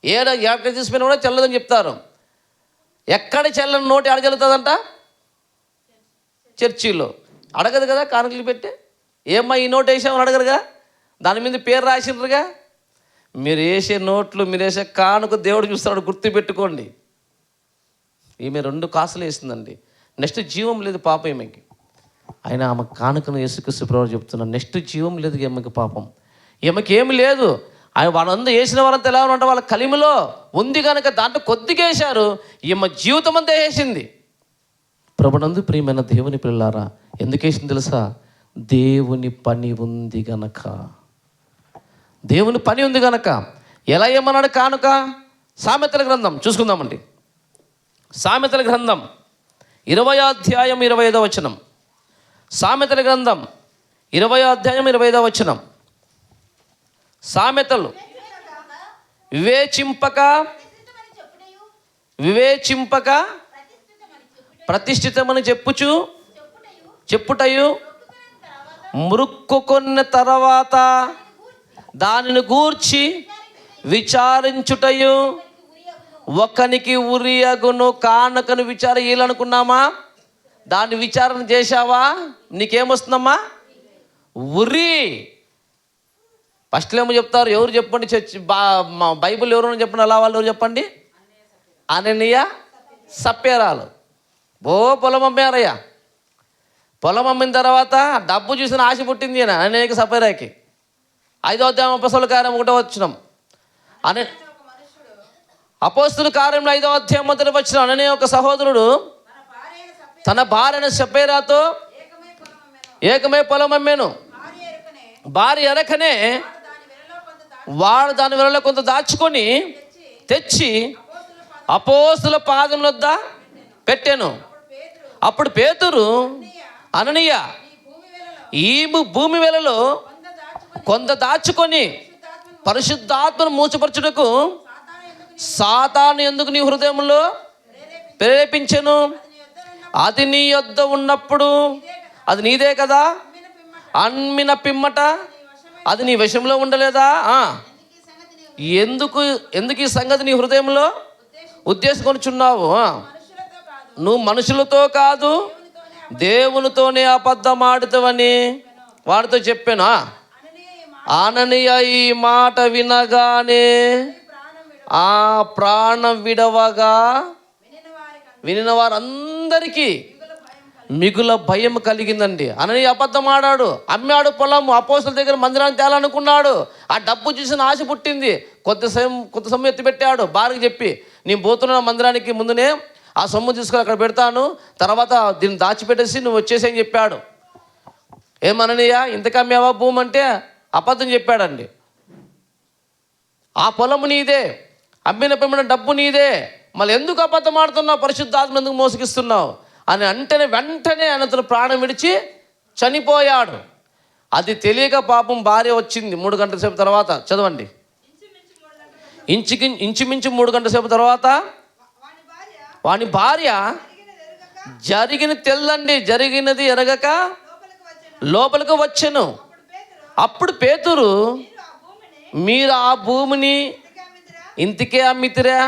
ఎక్కడ తీసుకుపోయినా కూడా చెల్లదని చెప్తారు. ఎక్కడ చెల్లని నోటి ఆడ చెల్లుతుందంట? చర్చిలో. అడగదు కదా కానుకలు పెట్టి, ఏమ్మా ఈ నోటు వేసామని అడగరుగా, దాని మీద పేరు రాసినరుగా. మీరు వేసే నోట్లు, మీరు వేసే కానుక దేవుడు చూస్తాడు, గుర్తుపెట్టుకోండి. ఈమె 2 కాసులు వేసిందండి. నెక్స్ట్ జీవం లేదు పాపం ఈమెకి. ఆయన ఆమె కానుకను యేసుక్రీస్తు ప్రభువు చెప్తున్నాను, నెక్స్ట్ జీవం లేదు ఈమెకి. పాపం ఈమెకి ఏమి లేదు. ఆయన వాళ్ళందరూ వేసిన వారంతా ఎలా ఉన్నారంటే వాళ్ళ కలిమిలో ఉంది కనుక దాంట్లో కొద్దిగా వేశారు. ఈమె జీవితం అంతా వేసింది. ప్రభునందు ప్రియమైన దేవుని పిల్లారా, ఎందుకు వేసింది తెలుసా? దేవుని పని ఉంది గనక. దేవుని పని ఉంది గనక. ఎలా ఏమన్నాడు కానుక? సామెతల గ్రంథం చూసుకుందామండి. సామెతల గ్రంథం 20వ అధ్యాయం 25వ వచనం. సామెతల గ్రంథం 20వ అధ్యాయం 25వ వచనం. సామెతలు వివేచింపక ప్రతిష్ఠితమని చెప్పుటయు మృక్కుకొన్న తర్వాత దానిని గూర్చి విచారించుటయు ఒకనికి ఉరియగును. కానుకను వీళ్ళనుకున్నామా? దాన్ని విచారణ చేశావా, నీకేమొస్తుందమ్మా? ఉరి. ఫస్ట్లో ఏమో చెప్తారు, ఎవరు చెప్పండి, బైబిల్ ఎవరు చెప్పండి, అలా వాళ్ళు ఎవరు చెప్పండి? అననీయ సప్పేరాలు. పొలం అమ్మారయ్యా. పొలం అమ్మిన తర్వాత డబ్బు చూసిన ఆశ పుట్టింది ఈయన అననీయకి సప్పేరాకి. 5వ అధ్యాయం అపోస్తలుల కార్యం 1వ వచనం. అపోస్తలుల కార్యంలో 5వ అధ్యాయం 1వ వచనం. అననీయ ఒక సహోదరుడు తన భార్య సప్పేరాతో ఏకమై పొలం అమ్మాను. భార్య ఎరకనే వాడు దాని వెలలో కొంత దాచుకొని తెచ్చి అపోస్తలుల పాదముల వద్ద పెట్టాను. అప్పుడు పేతురు, అననీయ, ఈ భూమి వెలలో కొంత దాచుకొని పరిశుద్ధాత్మను మూచపరచుటకు సాతాను ఎందుకు నీ హృదయంలో ప్రేరేపించెను? అది నీ యొద్ద ఉన్నప్పుడు అది నీదే కదా, అమ్మిన పిమ్మట అది నీ వశంలో ఉండలేదా? ఎందుకు ఈ సంగతి నీ హృదయంలో ఉద్దేశించుకున్నావు? నువ్వు మనుషులతో కాదు దేవునితోనే అబద్ధం ఆడుతావని వాడితో చెప్పాను. అననీయ ఈ మాట వినగానే ఆ ప్రాణం విడవగా వినిన వారందరికీ మిగుల భయం కలిగిందండి. అననీయ అబద్ధం ఆడాడు, అమ్మాడు పొలం, అపోస్తలుల దగ్గర మందిరాన్ని తేలాలనుకున్నాడు. ఆ డబ్బు చూసిన ఆశ పుట్టింది. కొంత సొమ్ము ఎత్తిపెట్టాడు. భార్యకి చెప్పి, నేను పోతున్న మందిరానికి ముందునే ఆ సొమ్ము తీసుకొని అక్కడ పెడతాను, తర్వాత దీన్ని దాచిపెట్టేసి నువ్వు వచ్చేసేయని చెప్పాడు. ఏమననీయ, ఇంతకు అమ్మావా భూమి అంటే అబద్ధం చెప్పాడండి. ఆ పొలము నీదే, అమ్మిన పిమ్మట డబ్బు నీదే, మళ్ళీ ఎందుకు అబద్ధం ఆడుతున్నావు, పరిశుద్ధాత్మ ఎందుకు మోసగిస్తున్నావు అని వెంటనే ఆయన ప్రాణం విడిచి చనిపోయాడు. అది తెలియక పాపం భార్య వచ్చింది 3 గంటల సేపు తర్వాత. చదవండి. ఇంచుమించు 3 గంటల సేపు తర్వాత వాని భార్య జరిగినది ఎరగక లోపలికి వచ్చెను. అప్పుడు పేతురు, మీరు ఆ భూమిని ఇంటికే అమ్మితిరా,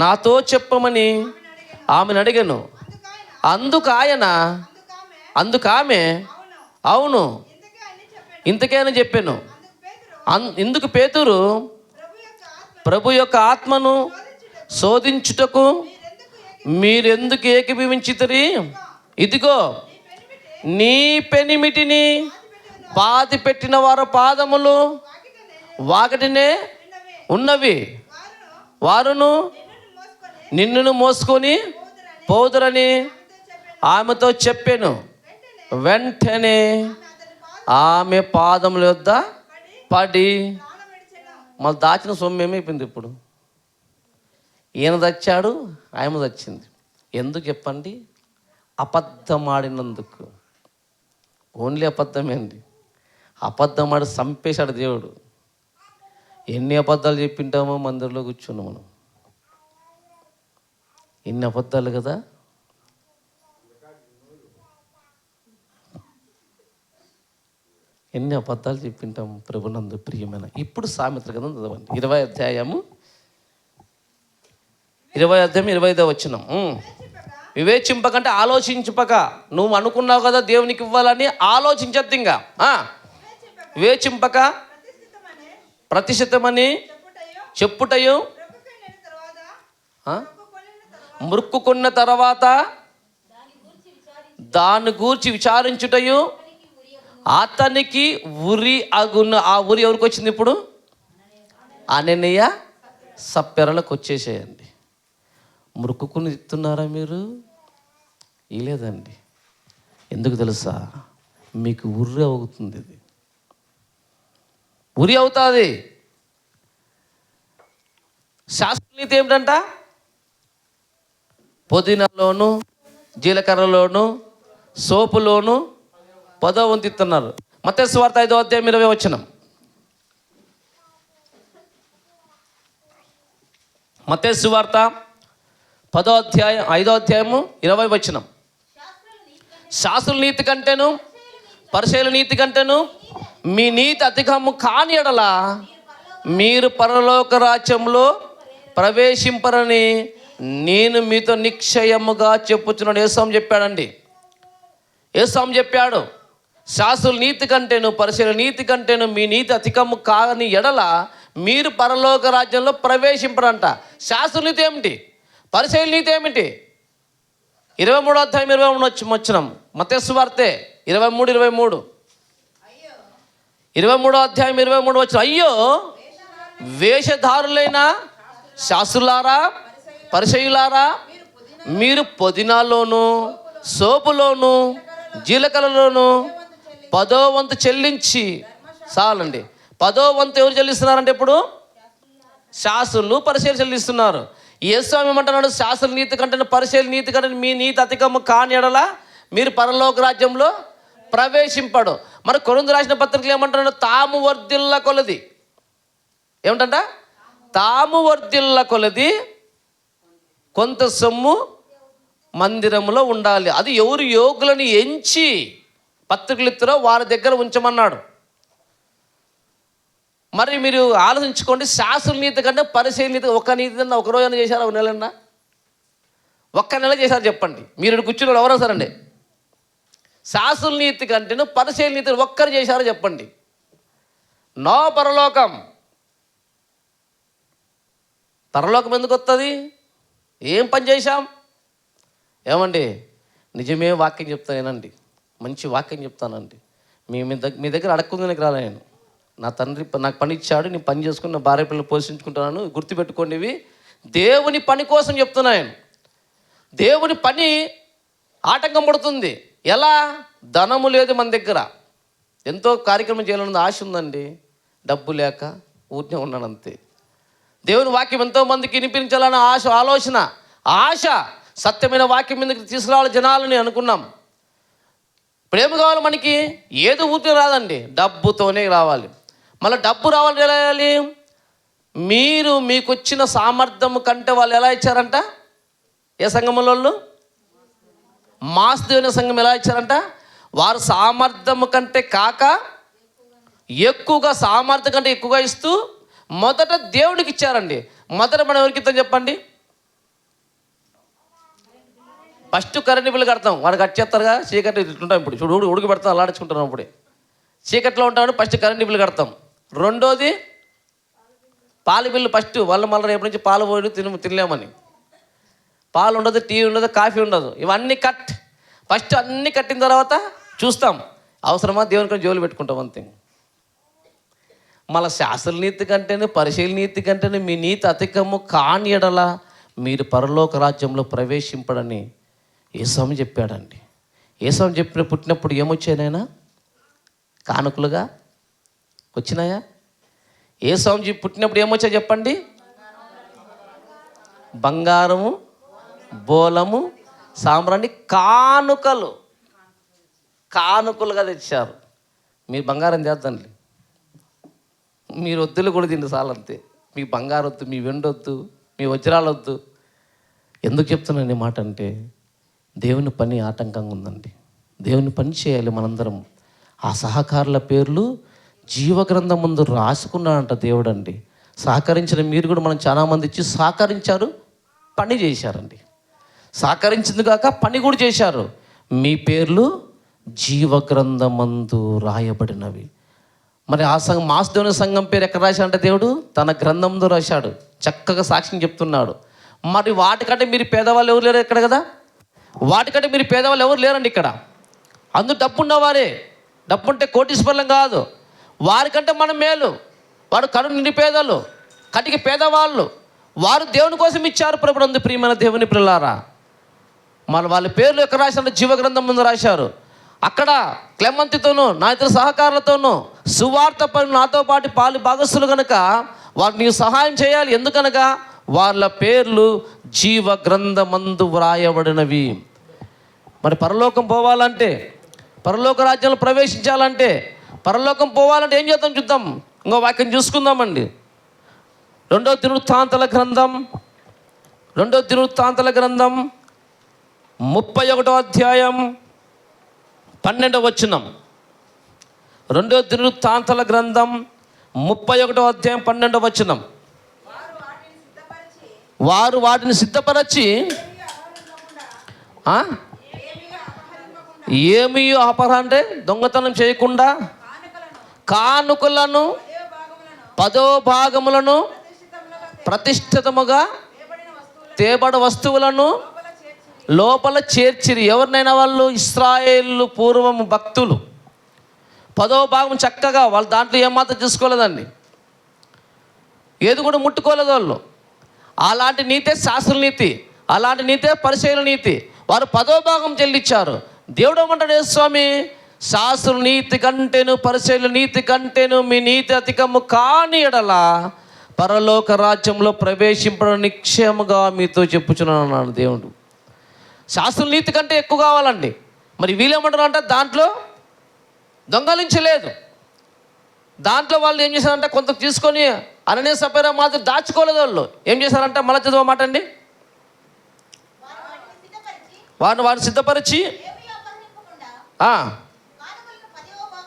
నాతో చెప్పమని ఆమెను అడిగాను. అందుకామె అవును ఇంతకే అని చెప్పాను. ఇందుకు పేతురు, ప్రభు యొక్క ఆత్మను శోధించుటకు మీరెందుకు ఏకీభవించితిరి? ఇదిగో నీ పెనిమిటిని పాతి పెట్టిన వారి పాదములు వాకటినే ఉన్నవి, వారును నిన్నును మోసుకొని పోదురని ఆమెతో చెప్పాను. వెంటనే ఆమె పాదముల వద్ద పడి మళ్ళీ దాచిన సొమ్ము ఏమైపోయింది. ఇప్పుడు ఈయన చచ్చాడు, ఆమె చచ్చింది. ఎందుకు చెప్పండి? అబద్ధం ఆడినందుకు. ఓన్లీ అబద్ధమే అండి. అబద్ధం ఆడి చంపేశాడు దేవుడు. ఎన్ని అబద్ధాలు చెప్పింటామో మందిరంలో కూర్చున్నాం మనం. ఎన్ని అబద్ధాలు కదా. ఎన్ని అబద్ధాలు చెప్పింటాం ప్రభునందు ప్రియమైన. ఇప్పుడు సామెతల గ్రంథం చదవండి 20వ అధ్యాయం 25వ వచనం. వివేచింపకంటే ఆలోచించపక. నువ్వు అనుకున్నావు కదా దేవునికి ఇవ్వాలని, ఆలోచించద్దు. ఇంకా వివేచింపక ప్రతిశతమని చెప్పుటయు, మురుక్కుకున్న తర్వాత దాన్ని గూర్చి విచారించుటయు అతనికి ఉరి అగును. ఆ ఉరి ఎవరికి వచ్చింది? ఇప్పుడు అననీయ సప్పెరలకు వచ్చేసేయండి. మురుక్కుని ఇస్తున్నారా మీరు? లేదండి. ఎందుకు తెలుసా? మీకు ఉరి అవుతుంది. ఇది ఉరి అవుతుంది. శాస్త్రనీతి ఏమిటంట? పుదీనాలోను జీలకర్రలోను సోపులోను 10వ వంతు ఇస్తున్నారు. మత్తయి సువార్త 5వ అధ్యాయం 20వ వచనం. మత్తయి సువార్త 10వ అధ్యాయం 5వ అధ్యాయము 20వ వచనం. శాస్త్రుల నీతి కంటేను పరిసయ్యుల నీతి కంటేను మీ నీతి అధికము కాని ఎడల మీరు పరలోక రాజ్యంలో ప్రవేశింపరని నేను మీతో నిశ్చయముగా చెప్పుచున్నాను. యేసు చెప్పాడండి. యేసుస్వామి చెప్పాడు, శాస్త్రుల నీతి కంటేను పరిశీలన నీతి కంటేను మీ నీతి అధికము కాని ఎడల మీరు పరలోక రాజ్యంలో ప్రవేశింపరంట. శాస్త్రుల నీతి ఏమిటి? పరిశీలన నీతి ఏమిటి? 23వ అధ్యాయం 23 వచనం, మత్తయి సువార్తే 23:23. 23వ అధ్యాయం 23 వచనం, అయ్యో వేషధారులైన శాస్త్రులారా పరిసయ్యులారా, మీరు పుదీనాలోను సోపులోను జీలకర్రలోను 10వ వంతు చెల్లించి చాలండి. 10వ వంతు ఎవరు చెల్లిస్తున్నారంటే ఇప్పుడు శాస్త్రులు పరిశీలన చెల్లిస్తున్నారు. యేసుస్వామి ఏమంటున్నాడు? శాస్త్రుల నీతి కంటే పరిశీలన నీతి కంటే మీ నీతి అధికము కాని ఎడల మీరు పరలోక రాజ్యంలో ప్రవేశింపడు. మరి కొరింథీయులకు రాసిన పత్రికలు ఏమంటున్నాడు? తాము వర్ధిల్ల కొలది ఏమిటంట? తాము వర్ధిల్ల కొలది కొంత సొమ్ము మందిరంలో ఉండాలి. అది ఎవరు యోగులను ఎంచి పత్రికలు ఇస్తారో వారి దగ్గర ఉంచమన్నాడు. మరి మీరు ఆలోచించుకోండి, శాస్త్రుల నీతి కంటే పరిశీలన నీతి ఒక నీతి ఒక రోజైనా చేశారా? ఒక నెలన్నా? ఒక్క నెల చేశారు చెప్పండి. మీరు కూర్చుని ఎవరో సరండి. శాస్త్రుల నీతి కంటేను పరిశీలన నీతి ఒక్కరు చేశారో చెప్పండి. నో పరలోకం. పరలోకం ఎందుకు వస్తుంది? ఏం పని చేశాం? ఏమండి, నిజమే వాక్యం చెప్తానేనండి, మంచి వాక్యం చెప్తానండి. మీ దగ్గర అడగకుందానికి రాలే నేను. నా తండ్రి నాకు పని ఇచ్చాడు, నేను పని చేసుకుని నా భార్య పిల్లలు పోషించుకుంటున్నాను. గుర్తుపెట్టుకోండి, ఇవి దేవుని పని కోసం చెప్తున్నాను. దేవుని పని ఆటంకం పడుతుంది. ఎలా? ధనము లేదు మన దగ్గర, ఎంతో కార్యక్రమం చేయాలన్నది ఆశ ఉందండి, డబ్బు లేక ఊరినే ఉన్నాను అంతే. దేవుని వాక్యం ఎంతోమందికి వినిపించాలన్న ఆలోచన, ఆశ, సత్యమైన వాక్యం మీదకి తీసుకురావాలి జనాలని అనుకున్నాం. ఇప్పుడు ఏమి కావాలి మనకి? ఏదో ఊరికే రాదండి, డబ్బుతోనే రావాలి. మళ్ళీ డబ్బు రావాలి ఎలా వేయాలి? మీకు వచ్చిన సామర్థ్యం కంటే వాళ్ళు ఎలా ఇచ్చారంట? ఏ సంఘముల వాళ్ళు? మాస్ దేవుని సంఘం ఎలా ఇచ్చారంట? వారు సామర్థ్యం కంటే కాక ఎక్కువగా, సామర్థ్యం కంటే ఎక్కువగా ఇస్తూ మొదట దేవుడికి ఇచ్చారండి. మొదట మనం ఎవరికి ఇస్తాం చెప్పండి? ఫస్ట్ కరెంట్ బిల్లు కడతాం, వాడు కట్ చేస్తారుగా. చీకటి ఇట్లుంటాం, ఇప్పుడు చూడు ఉడికి పెడతాం, అల్లాడించుకుంటున్నాం. అప్పుడే చీకట్లో ఉంటామని ఫస్ట్ కరెంట్ బిల్లు కడతాం. రెండోది పాల బిల్లు. ఫస్ట్ మళ్ళీ రేపు నుంచి పాలు పోయి తినలేమని, పాలు ఉండదు, టీ ఉండదు, కాఫీ ఉండదు, ఇవన్నీ ఫస్ట్ అన్నీ కట్టిన తర్వాత చూస్తాం అవసరమా దేవునికి జోలు పెట్టుకుంటాం అంతే. మళ్ళీ శాస్త్ర నీతి కంటేనే పరిశీలన నీతి కంటేనే మీ నీతి అధికము కాని ఎడల మీరు పరలోక రాజ్యంలో ప్రవేశింపడని యేసుస్వామి చెప్పాడండి. యేసుస్వామి పుట్టినప్పుడు ఏమొచ్చాయనైనా? కానుకలుగా వచ్చినాయా? యేసుస్వామి పుట్టినప్పుడు ఏమొచ్చాయి చెప్పండి? బంగారము, బోలము, సాంబ్రాణి, కానుకలుగా తెచ్చారు. మీరు బంగారం చేద్దండి, మీరు వద్దులు కూడా తిండి చాలంతే. మీ బంగారు వద్దు, మీ వెండి వద్దు, మీ వజ్రాలు వద్దు. ఎందుకు చెప్తున్నాను ఈ మాట అంటే, దేవుని పని ఆటంకంగా ఉందండి. దేవుని పని చేయాలి మనందరం. ఆ సహకారుల పేర్లు జీవగ్రంథం ముందు రాసుకున్నాడంట దేవుడు అండి. సహకరించిన మీరు కూడా మనం చాలామంది ఇచ్చి సహకరించారు, పని చేశారండి. సహకరించింది కాక పని కూడా చేశారు. మీ పేర్లు జీవగ్రంథమందు రాయబడినవి. మరి ఆ సంఘం, మాస్ దేవుని సంఘం పేరు ఎక్కడ రాశాడంటే దేవుడు తన గ్రంథంలో రాశాడు. చక్కగా సాక్ష్యం చెప్తున్నాడు. మరి వాటికంటే మీరు పేదవాళ్ళు ఎవరు లేరు ఇక్కడ కదా? వాటికంటే మీరు పేదవాళ్ళు ఎవరు లేరండి ఇక్కడ. అందుకు డబ్బు ఉన్నవారే, డబ్బు ఉంటే కోటీశ్వరులం కాదు. వారికంటే మనం మేలు. వాడు కడు నిరుపేదలు, కటికి పేదవాళ్ళు, వారు దేవుని కోసం ఇచ్చారు. ప్రభునందు ప్రియమైన దేవుని పిల్లారా, మన వాళ్ళ పేర్లు ఎక్కడ రాశారు? జీవగ్రంథం ముందు రాశారు. అక్కడ క్లెమంతితోనూ నా ఇతర సహకారులతోనూ సువార్త పని నాతో పాటు పాలు భాగస్తులు కనుక వారికి నీవు సహాయం చేయాలి. ఎందుకనగా వాళ్ళ పేర్లు జీవగ్రంథమందు వ్రాయబడినవి. మరి పరలోకం పోవాలంటే, పరలోక రాజ్యంలో ప్రవేశించాలంటే, పరలోకం పోవాలంటే ఏం చేద్దాం చూద్దాం. ఇంకో వాక్యం చూసుకుందామండి. 2వ దినవృత్తాంతాల గ్రంథం 31వ అధ్యాయం 12వ వచనం. 2వ దినవృత్తాంతాల గ్రంథం 31వ అధ్యాయం 12వ వచనం. వారు వాటిని సిద్ధపరచి ఏమీ అపహరణ అంటే దొంగతనం చేయకుండా కానుకలను 10వ భాగములను ప్రతిష్ఠితముగా తేబడ వస్తువులను లోపల చేర్చిరి. ఎవరినైనా వాళ్ళు ఇశ్రాయేలు పూర్వం భక్తులు 10వ భాగం చక్కగా వాళ్ళు దాంట్లో ఏమాత్రం చూసుకోలేదండి, ఏది కూడా ముట్టుకోలేదు వాళ్ళు. అలాంటి నీతే శాస్త్ర నీతి, అలాంటి నీతే పరిశీలన నీతి. వారు 10వ భాగం చెల్లించారు. దేవుడు ఏమంటాడు, స్వామి శాస్త్ర నీతి కంటేను పరిశీలన నీతి కంటేను మీ నీతి అధికము కాని ఎడల పరలోక రాజ్యంలో ప్రవేశింపడం నిశ్చయముగా మీతో చెప్పుచున్నాను అన్నాడు దేవుడు. శాస్త్ర నీతి కంటే ఎక్కువ కావాలండి. మరి వీళ్ళేమంటారు అంటే దాంట్లో దొంగలించలేదు. దాంట్లో వాళ్ళు ఏం చేశారంటే కొంత తీసుకొని అననీయ సపేరా మాత్రం దాచుకోలేదు. వాళ్ళు ఏం చేశారంటే మళ్ళీ చదవమాట అండి, వారిని సిద్ధపరిచి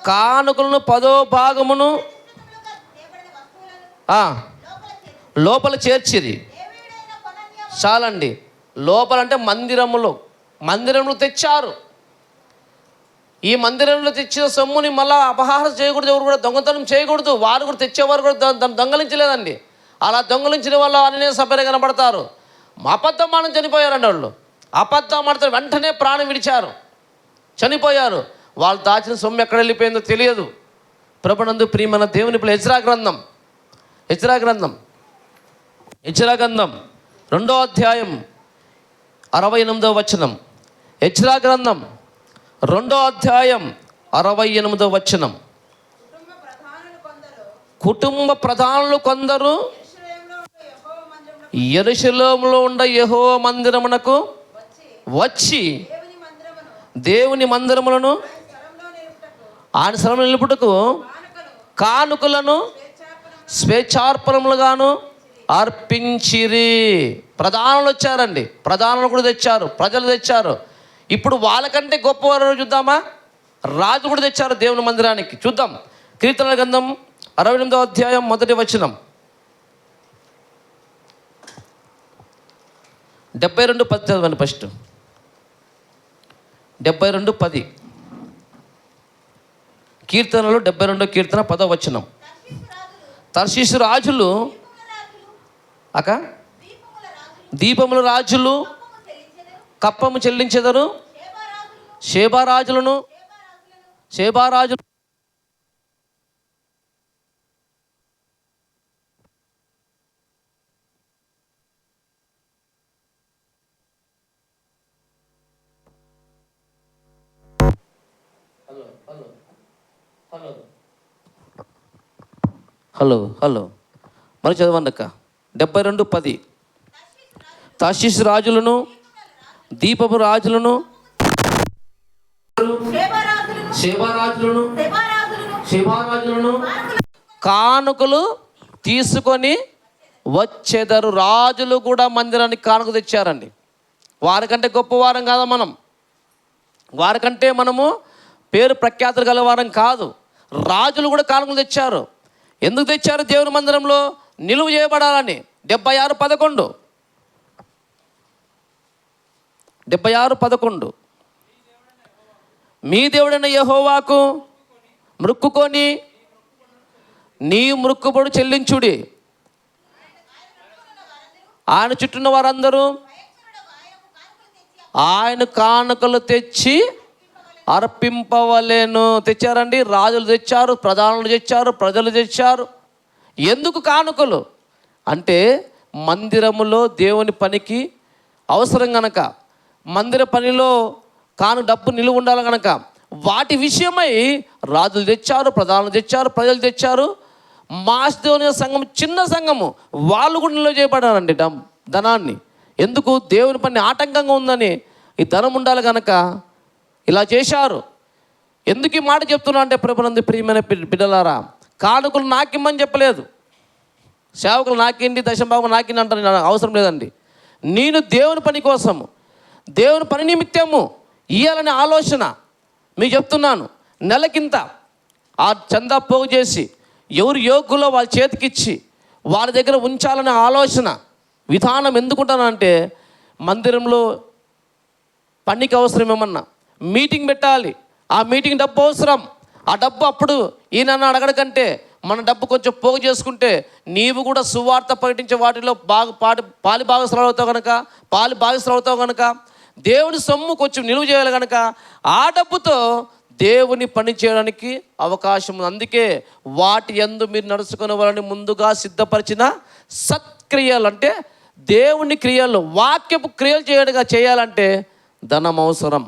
కానుకలను 10వ భాగమును లోపల చేర్చిరి. చాలండి. లోపలంటే మందిరంలో తెచ్చారు. ఈ మందిరంలో తెచ్చిన సొమ్ముని మళ్ళీ అపహారం చేయకూడదు, ఎవరు కూడా దొంగతనం చేయకూడదు. వారు కూడా తెచ్చేవారు కూడా దొంగలించలేదండి. అలా దొంగలించిన వాళ్ళు అనే సపరే కనబడతారు. అబద్ధం మనం చనిపోయారండి. వాళ్ళు అబద్ధం ఆడితే వెంటనే ప్రాణం విడిచారు, చనిపోయారు. వాళ్ళు దాచిన సొమ్ము ఎక్కడ వెళ్ళిపోయిందో తెలియదు. ప్రభునందు ప్రియమైన దేవుని పిల్లలు, హెజ్రా గ్రంథం 2వ అధ్యాయం 68వ వచనం. హెజ్రా గ్రంథం 2వ అధ్యాయం 68వ వచనం. కుటుంబ ప్రధానులు కొందరు యెరూషలేములో ఉండ యెహోవా మందిరమునకు వచ్చి దేవుని మందిరములను ఆయన స్థలంలో నిలుపుటకు కానుకలను స్వేచ్ఛార్పణములుగాను అర్పించిరి. ప్రధానులు వచ్చారండి, ప్రధానులు కూడా తెచ్చారు, ప్రజలు తెచ్చారు. ఇప్పుడు వాళ్ళకంటే గొప్పవారు చూద్దామా, రాజు కూడా తెచ్చారు దేవుని మందిరానికి. చూద్దాం కీర్తనల గ్రంథం 68వ అధ్యాయం 1వ వచనం. 72:10 చదవండి. ఫస్ట్ 72:10 కీర్తనలు 72వ కీర్తన 10వ వచనం. తర్షీషు రాజులు దీపముల రాజులు కప్పము చెల్లించెదరు. షేబారాజులు హలో మరి చదవండి అక్క. 72:10 తర్షీషు రాజులను దీపపు రాజులను షేబారాజులను కానుకలు తీసుకొని వచ్చేదారు. రాజులు కూడా మందిరానికి కానుక తెచ్చారండి. వారికంటే గొప్పవారం కాదా మనం, వారికంటే మనము పేరు ప్రఖ్యాతులు గలవారం కాదు. రాజులు కూడా కానుకలు తెచ్చారు. ఎందుకు తెచ్చారు? దేవుని మందిరంలో నిలువ చేయబడాలని. 76:11 మీ దేవుడైన యెహోవాకు మ్రొక్కుకొని నీ మ్రొక్కుబడి చెల్లించుడి. ఆయన చుట్టూన్న వారందరూ ఆయన కానుకలు తెచ్చి అర్పింపవలేను. తెచ్చారండి. రాజులు తెచ్చారు, ప్రధానులు తెచ్చారు, ప్రజలు తెచ్చారు. ఎందుకు కానుకలు అంటే మందిరములో దేవుని పనికి అవసరం గనక, మందిర పనిలో డబ్బు నిలువ ఉండాలి కనుక వాటి విషయమై రాజులు తెచ్చారు, ప్రధానులు తెచ్చారు, ప్రజలు తెచ్చారు. మాసిదోనియ సంఘం చిన్న సంఘము, వాళ్ళు కూడా నిల్వ చేయబడారండి ధనాన్ని. ఎందుకు? దేవుని పని ఆటంకంగా ఉందని, ఈ ధనం ఉండాలి కనుక ఇలా చేశారు. ఎందుకు ఈ మాట చెప్తున్నా అంటే ప్రభునందు ప్రియమైన బిడ్డలారా, కానుకలు నాకిమ్మని చెప్పలేదు, సేవకులు నాకిండి, దశభాగం నాకిండి అంటారు. అవసరం లేదండి. నేను దేవుని పని కోసము, దేవుని పని నిమిత్తము ఇయ్యాలనే ఆలోచన మీకు చెప్తున్నాను. నెలకింత ఆ చందా పోగు చేసి ఎవరు యోగ్యులో వాళ్ళ చేతికిచ్చి వాళ్ళ దగ్గర ఉంచాలనే ఆలోచన విధానం ఎందుకుంటానంటే, మందిరంలో పనికి అవసరం ఏమన్నా, మీటింగ్ పెట్టాలి. ఆ మీటింగ్ డబ్బు అవసరం. ఆ డబ్బు అప్పుడు ఈయన అడగడ కంటే మన డబ్బు కొంచెం పోగు చేసుకుంటే నీవు కూడా సువార్త ప్రకటించే వాటిలో పాలి భాగస్వాములు అవుతావు కనుక దేవుని సొమ్ము కొంచెం నిలువ చేయాలి కనుక ఆ డబ్బుతో దేవుని పని చేయడానికి అవకాశం ఉంది. అందుకే వాటి యందు మీరు నడుచుకునే వాళ్ళని ముందుగా సిద్ధపరిచిన సత్క్రియలు, అంటే దేవుని క్రియలు, వాక్యపు క్రియలు చేయాలంటే ధనం అవసరం.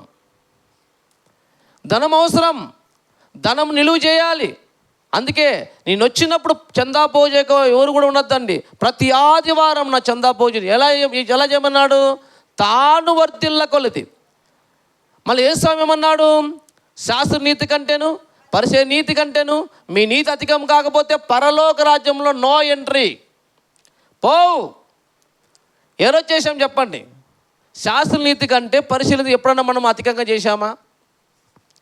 ధనం నిలువ చేయాలి. అందుకే నేను వచ్చినప్పుడు చందా పూజకు ఎవరు కూడా ఉండొద్దండి. ప్రతి ఆదివారం నా చందా పూజ ఎలా చేయమన్నాడు? తాను వర్ధిల్ల కొలది. మళ్ళీ ఏ స్వామి ఏమన్నాడు? శాస్త్ర నీతి కంటేను పరిసయ నీతి కంటేను మీ నీతి అధికం కాకపోతే పరలోక రాజ్యంలో నో ఎంట్రీ. ఏ రోజు చేసాం చెప్పండి? శాస్త్ర నీతి కంటే పరిశీలన ఎప్పుడన్నా మనం అధికంగా చేశామా?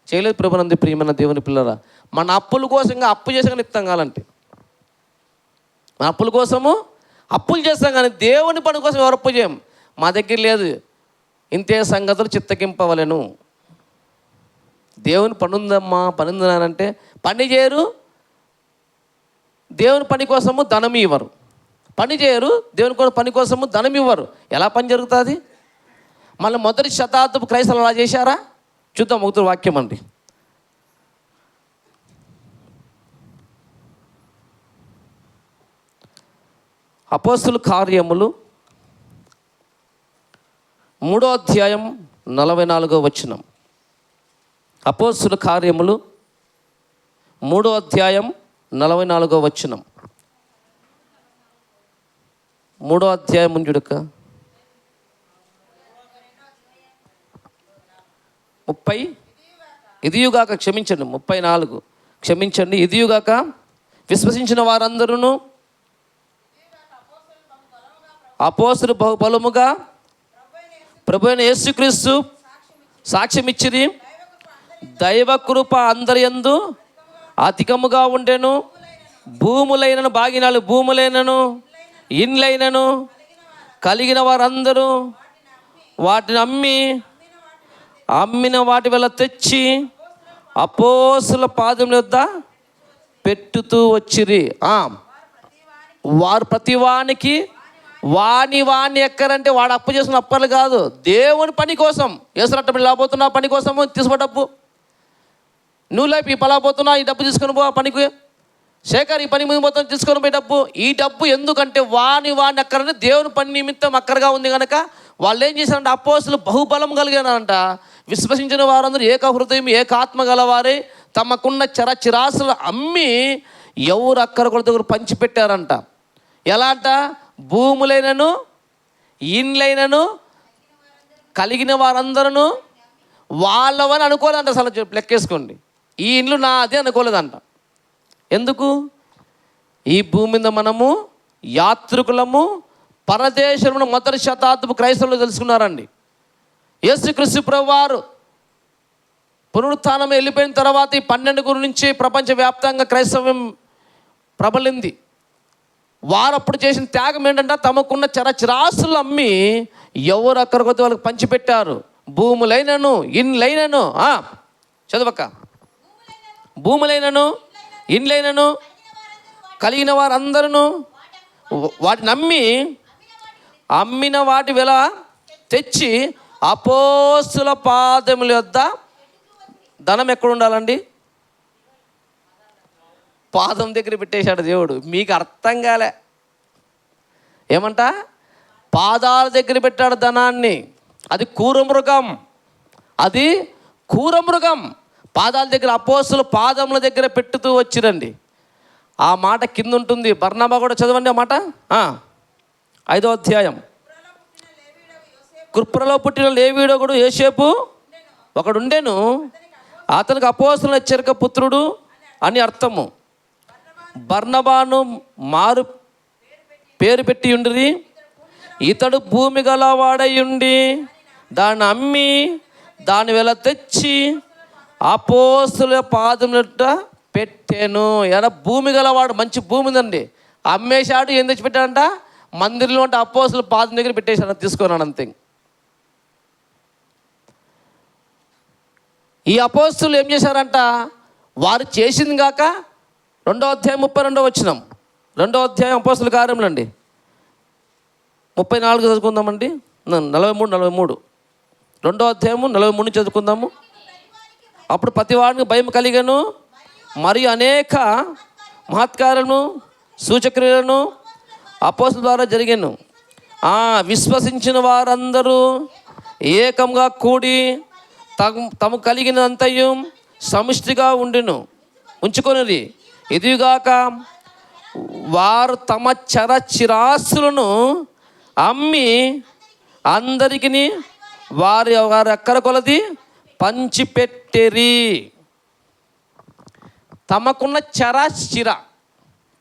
చేయలేదు. ప్రభునందు ప్రియమైన దేవుని పిల్లరా, మన అప్పుల కోసంగా అప్పు చేసాం ఇస్తాం కాలంటే, మన అప్పుల కోసము అప్పులు చేస్తాం కానీ దేవుని పని కోసం ఎవరు అప్పు చేయం. మా దగ్గర లేదు, ఇంతే సంగతులు చిత్తగింపవలెను. దేవుని పని ఉందమ్మా, పని ఉందనంటే పని చేయరు. దేవుని పని కోసము ధనం ఇవ్వరు. పని చేయరు, దేవుని పని కోసము ధనం ఇవ్వరు. ఎలా పని జరుగుతుంది? మళ్ళీ మొదటి శతాబ్దపు క్రైస్తవులు అలా చేశారా? చూద్దాం ఒకటి వాక్యం అండి. అపోస్తుల కార్యములు 3వ అధ్యాయం 44వ వచనం. అపోస్తుల కార్యములు 3వ అధ్యాయం 44వ వచనం. 3వ అధ్యాయం ముందుడుక 30 ఇదియుగాక క్షమించండి 34 క్షమించండి. ఇదియుగాక విశ్వసించిన వారందరూ అపోస్తలులు బహుబలముగా ప్రభు అయిన యేసుక్రీస్తు సాక్ష్యం ఇచ్చిరి. దైవ కృప అందరి యందు అధికముగా ఉండెను. భూములైనను భాగినాలు భూములైనను ఇండ్లైనను కలిగిన వారందరూ వాటిని అమ్మిన వాటి వల్ల తెచ్చి అపోస్తలుల పాదముల యొద్ద పెట్టుతూ వచ్చిరి. వారు ప్రతివానికి వాణి ఎక్కరంటే వాడు అప్పు చేసిన అప్పలు కాదు, దేవుని పని కోసం. ఏసురట్ట లాపోతున్నా పని కోసము తీసుకో డబ్బు. నువ్వు లేపు ఈ పలాపోతున్నా ఈ డబ్బు తీసుకొని పో పనికి. శేఖర్ ఈ పని ముందు పోతున్నా తీసుకొని పోయి డబ్బు. ఈ డబ్బు ఎందుకంటే వాణి అక్కరంటే దేవుని పని నిమిత్తం అక్కరగా ఉంది కనుక వాళ్ళు ఏం చేశారంటే అపోస్తలులు బహుబలం కలిగారంట. విశ్వసించిన వారందరూ ఏక హృదయం ఏకాత్మ గలవారే తమకున్న చిరాస్తులు అమ్మి ఎవరు అక్కర కొడుకు పంచిపెట్టారంట. ఎలా అంట? భూములైనను ఇండ్లైనను కలిగిన వారందరూ వాళ్ళవని అనుకోలేదంట. అసలు లెక్కేసుకోండి, ఈ ఇండ్లు నాది అనుకోలేదంట. ఎందుకు? ఈ భూమి మీద మనము యాత్రికులము, పరదేశంలో మొదటి శతాబ్దపు క్రైస్తవులు తెలుసుకున్నారండి. యేసుక్రీస్తు ప్రభువారు పునరుత్థానం వెళ్ళిపోయిన తర్వాత ఈ 12 నుంచి ప్రపంచవ్యాప్తంగా క్రైస్తవం ప్రబలింది. వారు అప్పుడు చేసిన త్యాగం ఏంటంటే తమకున్న చిరాస్తులు అమ్మి ఎవరు అక్కడికొద్ది వాళ్ళకి పంచిపెట్టారు. భూములైనను ఇండ్లైనను చదువక్క భూములైనను ఇండ్లైనను కలిగిన వారందరూ వాటిని అమ్మిన వాటి వెల తెచ్చి అపోస్తలుల పాదముల యొద్ద. ధనం ఎక్కడ ఉండాలండి? పాదం దగ్గర పెట్టేశాడు దేవుడు. మీకు అర్థం కాలే ఏమంట? పాదాల దగ్గర పెట్టాడు ధనాన్ని. అది క్రూరమృగం, అది క్రూరమృగం. పాదాల దగ్గర అపోస్తలుల పాదముల దగ్గర పెట్టుతూ వచ్చిరండి. ఆ మాట కింద ఉంటుంది. బర్నబా కూడా చదవండి ఆ మాట. 5వ అధ్యాయం. కుప్రలో పుట్టిన లేవీయుడొకడు యోసేపు ఒకడు ఉండెను, అతనికి అపోస్తలుల హెచ్చరిక పుత్రుడు అని అర్థము. బర్నబాను మారు పేరు పెట్టి ఉండిరి. ఇతడు భూమి గలవాడై ఉండి దాన్ని అమ్మి దాని వెల తెచ్చి అపోస్తలుల పాదములట పెట్టాను. ఎలా? భూమి గలవాడు, మంచి భూమి ఉందండి, అమ్మేశాడు. ఏం తెచ్చి పెట్టాడంట? మందిరంలో అంటే అపోస్తలుల పాదం దగ్గర పెట్టేశాడు, తీసుకున్నాడు అంతే. ఈ అపోస్తులు ఏం చేశారంట, వారు చేసింది కాక 2వ అధ్యాయం 32వ వచనం, 2వ అధ్యాయం అపోస్తుల కార్యములు అండి, 34 చదువుకుందామండి, 43 2వ అధ్యాయము 43 చదువుకుందాము. అప్పుడు ప్రతివాడికి భయం కలిగను, మరియు అనేక మహత్కారము సూచక్రియలను అపోస్తుల ద్వారా జరిగాను. విశ్వసించిన వారందరూ ఏకంగా కూడి తమకు కలిగినంతయు సమిష్టిగా ఉంచుకొనిది. ఇదిగాక వారు తమ చిరాస్తులను అమ్మి అందరికీ వారి ఎక్కర కొలది పంచిపెట్టిరి. తమకున్న చిర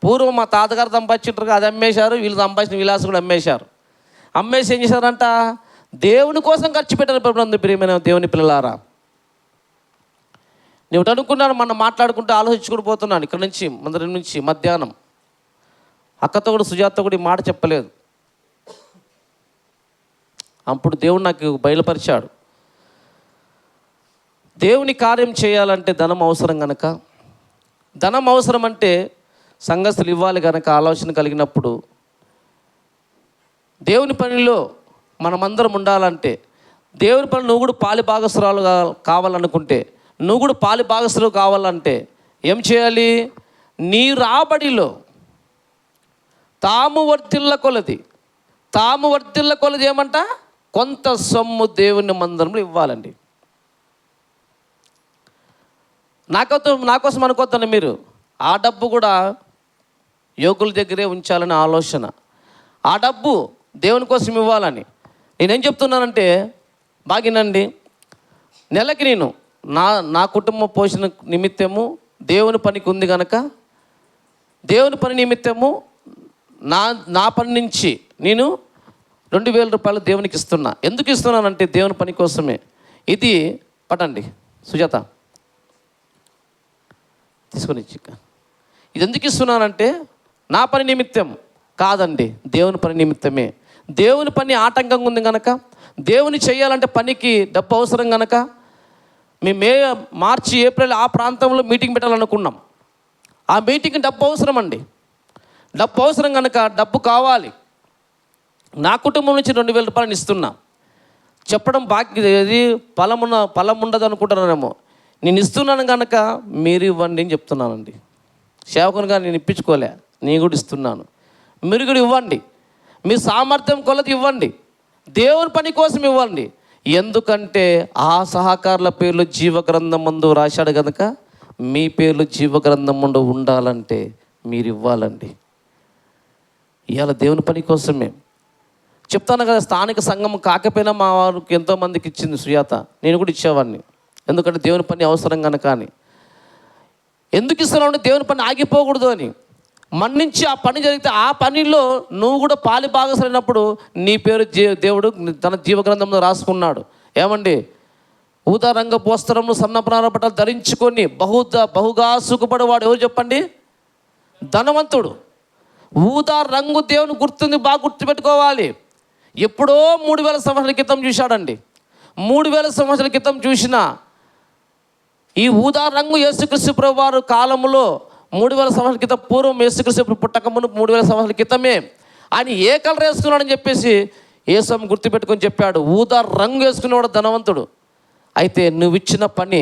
పూర్వం మా తాతగారు సంపాదించారు, అది అమ్మేశారు, వీళ్ళు సంపాదించిన విలాసం కూడా అమ్మేసి ఏం చేశారంట, దేవుని కోసం ఖర్చు పెట్టారు. ప్రభునందు ప్రియమైన దేవుని పిల్లలారా, నేను అనుకున్నాను, మనం మాట్లాడుకుంటూ ఆలోచించుకుంటూ పోతున్నాను. ఇక్కడ నుంచి మందిరం నుంచి మధ్యాహ్నం అక్కతో కూడా సుజాత కూడా ఈ మాట చెప్పలేదు. అప్పుడు దేవుడు నాకు బయలుపరిచాడు, దేవుని కార్యం చేయాలంటే ధనం అవసరం కనుక, ధనం అవసరం అంటే సంఘస్థులు ఇవ్వాలి కనుక ఆలోచన కలిగినప్పుడు, దేవుని పనిలో మనమందరం ఉండాలంటే, దేవుని పని నువ్వు కూడా పాలి భాగస్వరాలు కావాలనుకుంటే, నువ్వు కూడా పాలి భాగస్వరాలు కావాలంటే ఏం చేయాలి, నీ రాబడిలో తాము వర్ధిల్ల కొలది ఏమంట, కొంత సొమ్ము దేవుని మందిరంలో ఇవ్వాలండి. నాకోసం అనుకోద్దండి మీరు, ఆ డబ్బు కూడా యోగుల దగ్గరే ఉంచాలని ఆలోచన, ఆ డబ్బు దేవుని కోసం ఇవ్వాలని. నేనేం చెప్తున్నానంటే బాగినండి, నెలకి నేను నా కుటుంబ పోషణ నిమిత్తము దేవుని పనికి ఉంది కనుక, దేవుని పని నిమిత్తము నా పని నుంచి నేను 2,000 రూపాయలు దేవునికి ఇస్తున్నా. ఎందుకు ఇస్తున్నానంటే దేవుని పని కోసమే. ఇది పట్టండి సుజాత, తీసుకొని ఇది ఎందుకు ఇస్తున్నానంటే నా పని నిమిత్తం కాదండి, దేవుని పని నిమిత్తమే. దేవుని పని ఆటంకంగా ఉంది కనుక, దేవుని చేయాలంటే పనికి డబ్బు అవసరం కనుక, మేము మార్చి ఏప్రిల్ ఆ ప్రాంతంలో మీటింగ్ పెట్టాలనుకున్నాం. ఆ మీటింగ్కి డబ్బు అవసరం అండి, డబ్బు అవసరం కనుక డబ్బు కావాలి. నా కుటుంబం నుంచి 2,000 రూపాయలు ఇస్తున్నా. చెప్పడం బాకీ ఇది ఫలం ఉండదు అనుకుంటున్నానేమో. నేను ఇస్తున్నాను కనుక మీరు ఇవ్వండి అని చెప్తున్నానండి. సేవకునిగా నేను ఇప్పించుకోలే, నేను కూడా ఇస్తున్నాను. మీరు కూడా ఇవ్వండి, మీ సామర్థ్యం కొలది ఇవ్వండి, దేవుని పని కోసం ఇవ్వండి. ఎందుకంటే ఆ సహకారుల పేర్లు జీవగ్రంథం ముందు రాశాడు కనుక, మీ పేర్లు జీవగ్రంథం ముందు ఉండాలంటే మీరు ఇవ్వాలండి. ఇవాళ దేవుని పని కోసమే చెప్తాను కదా. స్థానిక సంఘం కాకపోయినా మా వారికి ఎంతోమందికి ఇచ్చింది సుజాత, నేను కూడా ఇచ్చేవాడిని. ఎందుకంటే దేవుని పని అవసరం కనుక అని. ఎందుకు ఇస్తున్నావు అంటే దేవుని పని ఆగిపోకూడదు అని. మన్నించి ఆ పని జరిగితే ఆ పనిలో నువ్వు కూడా పాలి భాగస్వామైనప్పుడు నీ పేరు దేవుడు తన జీవగ్రంథంలో రాసుకున్నాడు. ఏమండి, ఊదా రంగ వస్త్రము సన్నప్రాణ బట్టలు ధరించుకొని బహుగా సుఖపడేవాడు ఎవరు చెప్పండి? ధనవంతుడు. ఊదా రంగు దేవుని గుర్తుంది, బాగా గుర్తుపెట్టుకోవాలి. ఎప్పుడో 3,000 సంవత్సరాల క్రితం చూశాడండి. 3,000 సంవత్సరాల క్రితం చూసిన ఈ ఊదా రంగు యేసుక్రీస్తు ప్రభు వారు కాలంలో 3,000 సంవత్సరాల క్రితం, పూర్వం యేసుక్రీస్తు పుట్టక ముందు 3,000 సంవత్సరాల క్రితమే ఆయన ఏ కలర్ వేసుకున్నాడని చెప్పేసి యేసు గుర్తుపెట్టుకొని చెప్పాడు. ఊదా రంగు వేసుకునేవాడు ధనవంతుడు. అయితే నువ్వు ఇచ్చిన పని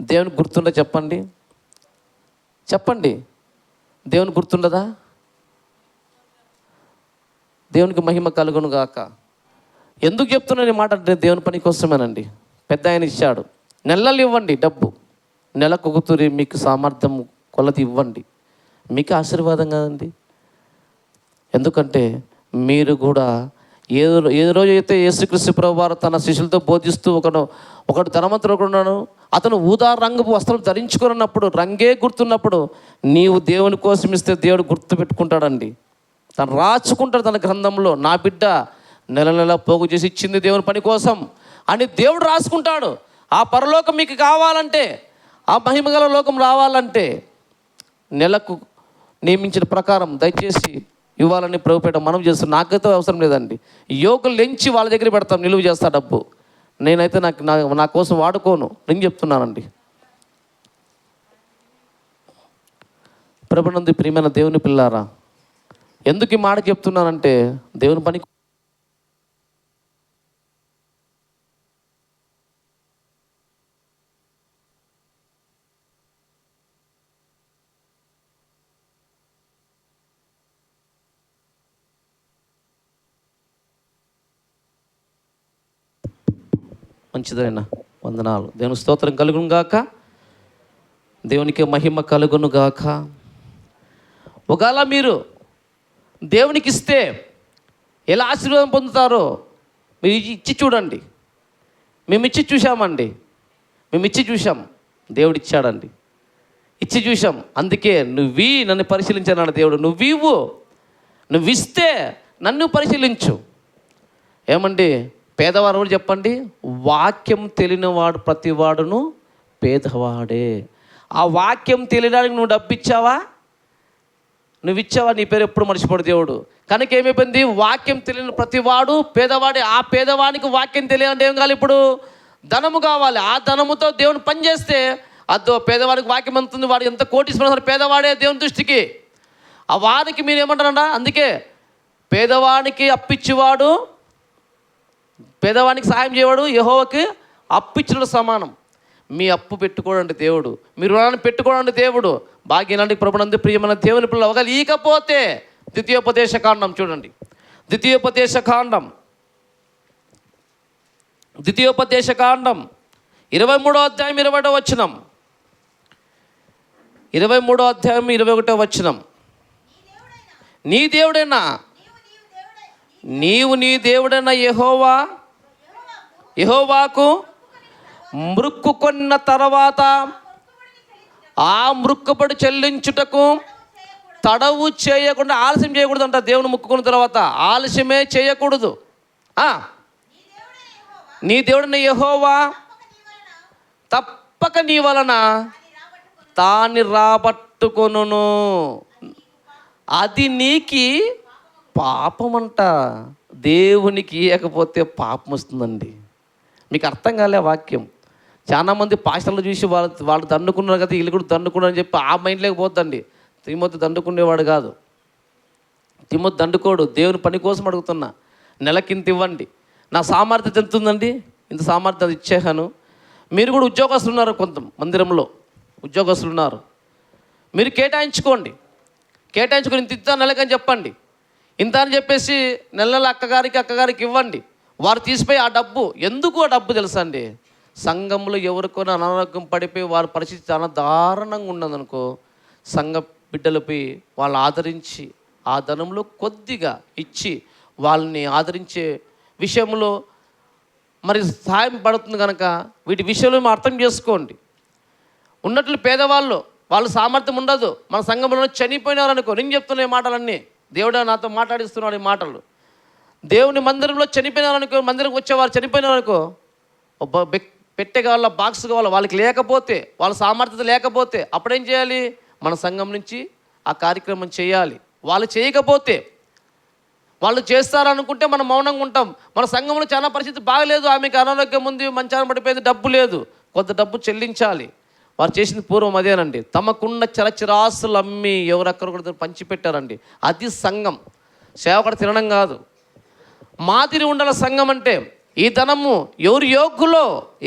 దేవునికి గుర్తుండదా? చెప్పండి, దేవునికి గుర్తుండదా? దేవునికి మహిమ కలుగును గాక. ఎందుకు చెప్తున్నాను ఈ మాట అంటే దేవుని పని కోసమేనండి. పెద్ద ఆయన ఇచ్చాడు. నెలలు ఇవ్వండి డబ్బు, నెలకు ఒకతురి మీకు సామర్థ్యం కొలది ఇవ్వండి, మీకు ఆశీర్వాదం కదండి. ఎందుకంటే మీరు కూడా ఏ రోజు అయితే యేసుక్రీస్తు ప్రభువు వారు తన శిష్యులతో బోధిస్తూ ఒకడు ధనవంతుడు ఉన్నాడు, అతను ఊదా రంగు వస్త్రం ధరించుకున్నప్పుడు, రంగే గుర్తున్నప్పుడు నీవు దేవుని కోసం ఇస్తే దేవుడు గుర్తు పెట్టుకుంటాడండి. తను రాసుకుంటాడు తన గ్రంథంలో, నా బిడ్డ నెల పోగు చేసి ఇచ్చింది దేవుని పని కోసం అని దేవుడు రాసుకుంటాడు. ఆ పరలోకం మీకు కావాలంటే, ఆ మహిమగల లోకం రావాలంటే నెలకు నియమించిన ప్రకారం దయచేసి ఇవ్వాలని ప్రభుపేట మనం చేస్తాం. నాకైతే అవసరం లేదండి. యోగులు ఎంచి వాళ్ళ దగ్గర పెడతాం, నిలువ చేస్తా డబ్బు. నేనైతే నా కోసం వాడుకోను, నేను చెప్తున్నానండి. ప్రభునందు ప్రియమైన దేవుని పిల్లారా, ఎందుకు ఈ మాట చెప్తున్నానంటే దేవుని పని మంచిదైనా వందనాలు. దేవుని స్తోత్రం కలుగును గాక, దేవునికి మహిమ కలుగును గాక. ఒకవేళ మీరు దేవునికి ఇస్తే ఎలా ఆశీర్వాదం పొందుతారో మీరు ఇచ్చి చూడండి. మేము ఇచ్చి చూసామండి, మేము ఇచ్చి చూసాం, దేవుడు ఇచ్చాడండి, ఇచ్చి చూసాం. అందుకే నన్ను పరిశీలించాను దేవుడు. నువ్వు ఇస్తే నన్ను పరిశీలించు. ఏమండి, పేదవాడు కూడా చెప్పండి, వాక్యం తెలియనివాడు ప్రతివాడును పేదవాడే. ఆ వాక్యం తెలియడానికి నువ్వు డబ్బు ఇచ్చావా, నువ్వు ఇచ్చావా, నీ పేరు ఎప్పుడు మర్చిపోడు దేవుడు. కనుక ఏమైపోయింది, వాక్యం తెలియని ప్రతివాడు పేదవాడే. ఆ పేదవానికి వాక్యం తెలియాలంటే ఏం కావాలి, ఇప్పుడు ధనము కావాలి. ఆ ధనముతో దేవుని పని చేస్తే అదో పేదవాడికి వాక్యం అందుతుంది. వాడు ఎంత కోటీశ్వరుడు పేదవాడే దేవుని దృష్టికి. ఆ వారికి మీరు ఏమంటారంట, అందుకే పేదవానికి అప్పిచ్చేవాడు, పేదవానికి సహాయం చేయవాడు యెహోవాకి అప్పిచ్చిన సమానం. మీ అప్పు పెట్టుకోడండి దేవుడు, మీరు రుణాన్ని పెట్టుకోడండి దేవుడు. భాగ్యానికి ప్రభునందు ప్రియమైన దేవుని పిల్లలు ఒకవేళ ఈకపోతే ద్వితీయోపదేశ కాండం చూడండి. ద్వితీయోపదేశ కాండం 23వ అధ్యాయం 21వ వచనం. 23వ అధ్యాయం 21వ వచనం. నీ దేవుడైనా నీ దేవుడైన యెహోవాకు మ్రొక్కుకొన్న తర్వాత ఆ మ్రొక్కుబడి చెల్లించుటకు తడవు చేయకుండా, ఆలస్యం చేయకూడదు అంట. దేవుని మొక్కుకున్న తర్వాత ఆలస్యమే చేయకూడదు. నీ దేవుడైన యెహోవా తప్పక నీ వలన తాన్ని రాబట్టుకొనును, అది నీకి పాపమంట. దేవునికి ఇవ్వకపోతే పాపం వస్తుందండి. మీకు అర్థం కాలే వాక్యం. చాలామంది పాస్టర్లు చూసి వాళ్ళు దండుకున్నారు కదా, వీళ్ళు కూడా దండుకున్నారు అని చెప్పి ఆ మైండ్లోకి పోద్దండి. తిమోతి దండుకునేవాడు కాదు, తిమోతి దండుకోడు. దేవుని పని కోసం అడుగుతున్నా, నెలకింత ఇవ్వండి. నా సామర్థ్యత ఎంత ఉందండి, ఇంత సామర్థ్యత ఇచ్చేసాను. మీరు కూడా ఉద్యోగస్తులు ఉన్నారు, కొంత మందిరంలో ఉద్యోగస్తులు ఉన్నారు. మీరు కేటాయించుకొని ఇంత ఇద్దా నెలకని చెప్పండి. ఇంత అని చెప్పేసి నెల అక్కగారికి ఇవ్వండి. వారు తీసిపోయి ఆ డబ్బు, ఎందుకు ఆ డబ్బు తెలుసా అండి, సంఘంలో ఎవరికైనా అనారోగ్యం పడిపోయి వారి పరిస్థితి చాలా దారుణంగా ఉన్నదనుకో, సంఘ బిడ్డలపై వాళ్ళు ఆదరించి ఆ ధనంలో కొద్దిగా ఇచ్చి వాళ్ళని ఆదరించే విషయంలో మరి సహాయం పడుతుంది. కనుక వీటి విషయంలో మేము అర్థం చేసుకోండి. ఉన్నట్లు పేదవాళ్ళు వాళ్ళ సామర్థ్యం ఉండదు. మన సంఘంలో చనిపోయినారనుకో, నేను చెప్తున్న ఈ మాటలన్నీ దేవుడు నాతో మాట్లాడిస్తున్నాడు. ఈ మాటలు దేవుని మందిరంలో చనిపోయినారనుకో, మందిరంకి వచ్చేవారు చనిపోయినారనుకో, పెట్టే కావాల, బాక్స్ కావాలా, వాళ్ళకి లేకపోతే, వాళ్ళ సామర్థ్యత లేకపోతే అప్పుడేం చేయాలి, మన సంఘం నుంచి ఆ కార్యక్రమం చేయాలి. వాళ్ళు చేయకపోతే, వాళ్ళు చేస్తారనుకుంటే మనం మౌనంగా ఉంటాం. మన సంఘంలో చాలా పరిస్థితి బాగలేదు, ఆమెకి అనారోగ్యం ఉంది, మంచాన పడిపోయింది, డబ్బు లేదు, కొంత డబ్బు చెల్లించాలి. వారు చేసింది పూర్వం అదేనండి, తమకున్న చరచరాస్తులు అమ్మి ఎవరొక్కరు పంచిపెట్టారండి. అది సంఘం. సేవకుడు తినడం కాదు, మాదిరి ఉండాల సంఘం అంటే. ఈ ధనము ఎవరు యోగ్యులో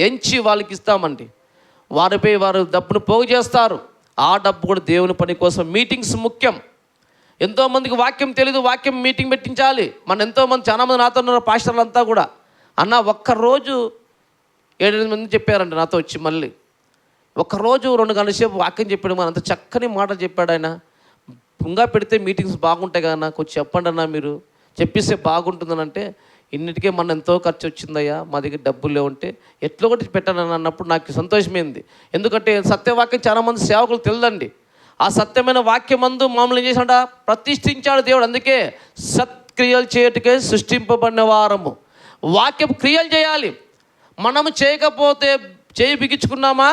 ఎంచి వాళ్ళకి ఇస్తామండి. వారిపై వారు డబ్బును పోగు చేస్తారు. ఆ డబ్బు కూడా దేవుని పని కోసం. మీటింగ్స్ ముఖ్యం. ఎంతోమందికి వాక్యం తెలీదు, వాక్యం మీటింగ్ పెట్టించాలి. ఎంతోమంది చాలామంది నాతో ఉన్నారు, పాస్టర్లు అంతా కూడా. అన్న ఒక్కరోజు 7-8 మంది చెప్పారండి నాతో వచ్చి, మళ్ళీ ఒక్కరోజు 2 గంటల సేపు వాక్యం చెప్పాడు. మన అంత చక్కని మాటలు చెప్పాడు ఆయన. ఇంకా పెడితే మీటింగ్స్ బాగుంటాయి కదా, కొంచెం చెప్పండి అన్న, మీరు చెప్పిస్తే బాగుంటుందని. అంటే ఇన్నిటికే ఎంతో ఖర్చు వచ్చిందయ్యా, మా దగ్గర డబ్బులు లేవంటే ఎట్లా ఒకటి పెట్టాను అన్నప్పుడు నాకు సంతోషమైంది. ఎందుకంటే సత్యవాక్యం చాలామంది సేవకులు తెలియదండి. ఆ సత్యమైన వాక్యం మందు మామూలు ఏం చేశాడ, ప్రతిష్ఠించాడు దేవుడు. అందుకే సత్క్రియలు చేయటకే సృష్టింపబడిన వారము. వాక్యం క్రియలు చేయాలి. మనము చేయకపోతే చేయి బిగించుకున్నామా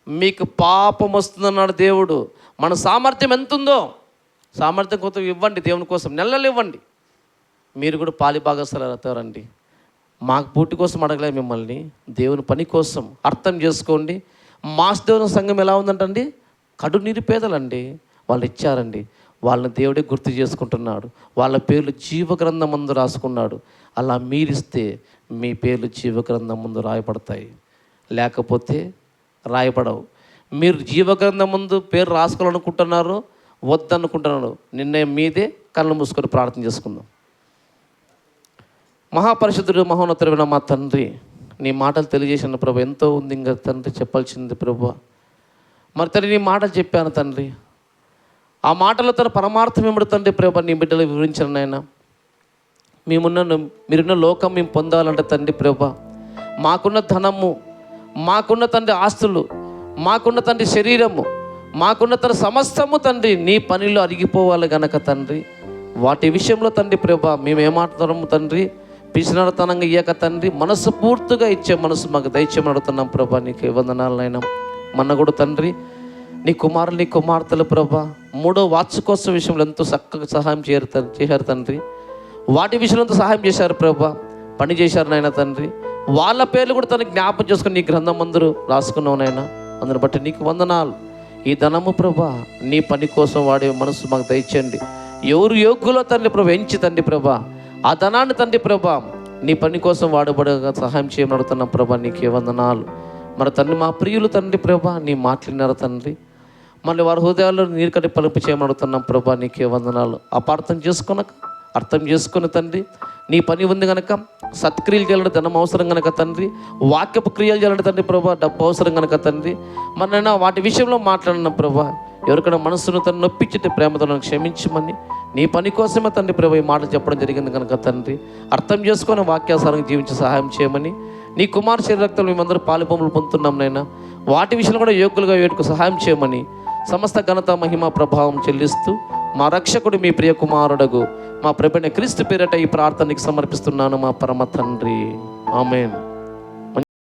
మీకు పాపం వస్తుందన్నాడు దేవుడు. మన సామర్థ్యం ఎంత ఉందో సామర్థ్యం కొంత ఇవ్వండి దేవుని కోసం, నెలలు ఇవ్వండి. మీరు కూడా పాలి భాగస్థులు అవుతారండి. మాకు పూటి కోసం అడగలే మిమ్మల్ని, దేవుని పని కోసం. అర్థం చేసుకోండి. మాస్దేవుని సంఘం ఎలా ఉందంటండి, కడు నిరుపేదలండి. వాళ్ళు ఇచ్చారండి, వాళ్ళని దేవుడే గుర్తు చేసుకుంటున్నాడు. వాళ్ళ పేర్లు జీవగ్రంథం ముందు రాసుకున్నాడు. అలా మీరిస్తే మీ పేర్లు జీవగ్రంథం ముందు రాయబడతాయి, లేకపోతే రాయబడవు. మీరు జీవగ్రంథం ముందు పేరు రాసుకోవాలనుకుంటున్నారు, వద్దనుకుంటున్నారు, నిర్ణయం మీదే. కళ్ళు మూసుకొని ప్రార్థన చేసుకుందాం. మహాపరిశుద్ధుడు మహోన్నతుడైన మా తండ్రి, నీ మాటలు తెలియజేసిన ప్రభు ఎంతో ఉంది ఇంకా తండ్రి చెప్పాల్సింది ప్రభు. మరి తండ్రి నీ మాటలు చెప్పాను తండ్రి, ఆ మాటలో తన పరమార్థం ఏమిటి తండ్రి ప్రభు నీ బిడ్డలు వివరించిన నాయన. మీరున్న లోకం మేము పొందాలంటే తండ్రి ప్రభు, మాకున్న ధనము, మాకున్న తండ్రి ఆస్తులు, మాకున్న తండ్రి శరీరము, మాకున్న తన సమస్తము తండ్రి నీ పనిలో అరిగిపోవాలి గనక తండ్రి, వాటి విషయంలో తండ్రి ప్రభు మేము ఏమాట్లాడము తండ్రి, పిసినడతనంగా ఇయ్యక తండ్రి మనసు పూర్తిగా ఇచ్చే మనసు మాకు దయచేయమని అడుగుతున్నాం ప్రభా. నీకు వందనాలనైనా. మొన్న కూడా తండ్రి నీ కుమారులు నీ కుమార్తెలు ప్రభా 3వ వార్షికోత్సవ విషయంలో ఎంతో చక్కగా సహాయం చేశారు తండ్రి. వాటి విషయంలో ఎంతో సహాయం చేశారు ప్రభా, పని చేశారు నాయన తండ్రి. వాళ్ళ పేర్లు కూడా తనకి జ్ఞాపకం చేసుకుని నీ గ్రంథం అందరూ రాసుకున్నావు నాయన. అందుని బట్టి నీకు వందనాలు. ఈ ధనము ప్రభా నీ పని కోసం వాడే మనసు మాకు దయచేయండి. ఎవరు యోగ్యులో తండ్రి ప్రభా ఎంచి తండ్రి ప్రభా ఆ ధనాన్ని తండ్రి ప్రభా నీ పని కోసం వాడబడగా సహాయం చేయమని అడుగుతున్నాం ప్రభా. నీకే వందనాలు. మరి తండ్రి మా ప్రియులు తండ్రి ప్రభా నీ మాట్లాడినారు తండ్రి, మళ్ళీ వారి హృదయాల్లో నీరు కట్టి పలుపు చేయమని అడుగుతున్నాం ప్రభా. నీకే వందనాలు. అపార్థం చేసుకొనక అర్థం చేసుకుని తండ్రి నీ పని ఉంది కనుక సత్క్రియలు చేయాలంటే ధనం అవసరం కనుక తండ్రి, వాక్యపు క్రియలు చేయాలంటే తండ్రి ప్రభా డబ్బు అవసరం కనుక తండ్రి, మన వాటి విషయంలో మాట్లాడిన ప్రభా ఎవరికైనా మనసును తను నొప్పించి ప్రేమతో నన్ను క్షమించమని నీ పని కోసమే తండ్రి ప్రభా ఈ మాటలు చెప్పడం జరిగింది కనుక తండ్రి అర్థం చేసుకొని వాక్యాసారంగా జీవించి సహాయం చేయమని నీ కుమార్ శరీర రక్తాలు మేమందరూ పాలుపొమ్ములు పొందుతున్నాం నైనా. వాటి విషయంలో కూడా యోగ్యులుగా వేడుకు సహాయం చేయమని సమస్త ఘనత మహిమ ప్రభావం చెల్లిస్తూ మా రక్షకుడు మీ ప్రియ కుమారుడగు మా ప్రభువైన క్రీస్తు పేరట ఈ ప్రార్థనకి సమర్పిస్తున్నాను మా పరమ తండ్రి. ఆమేన్.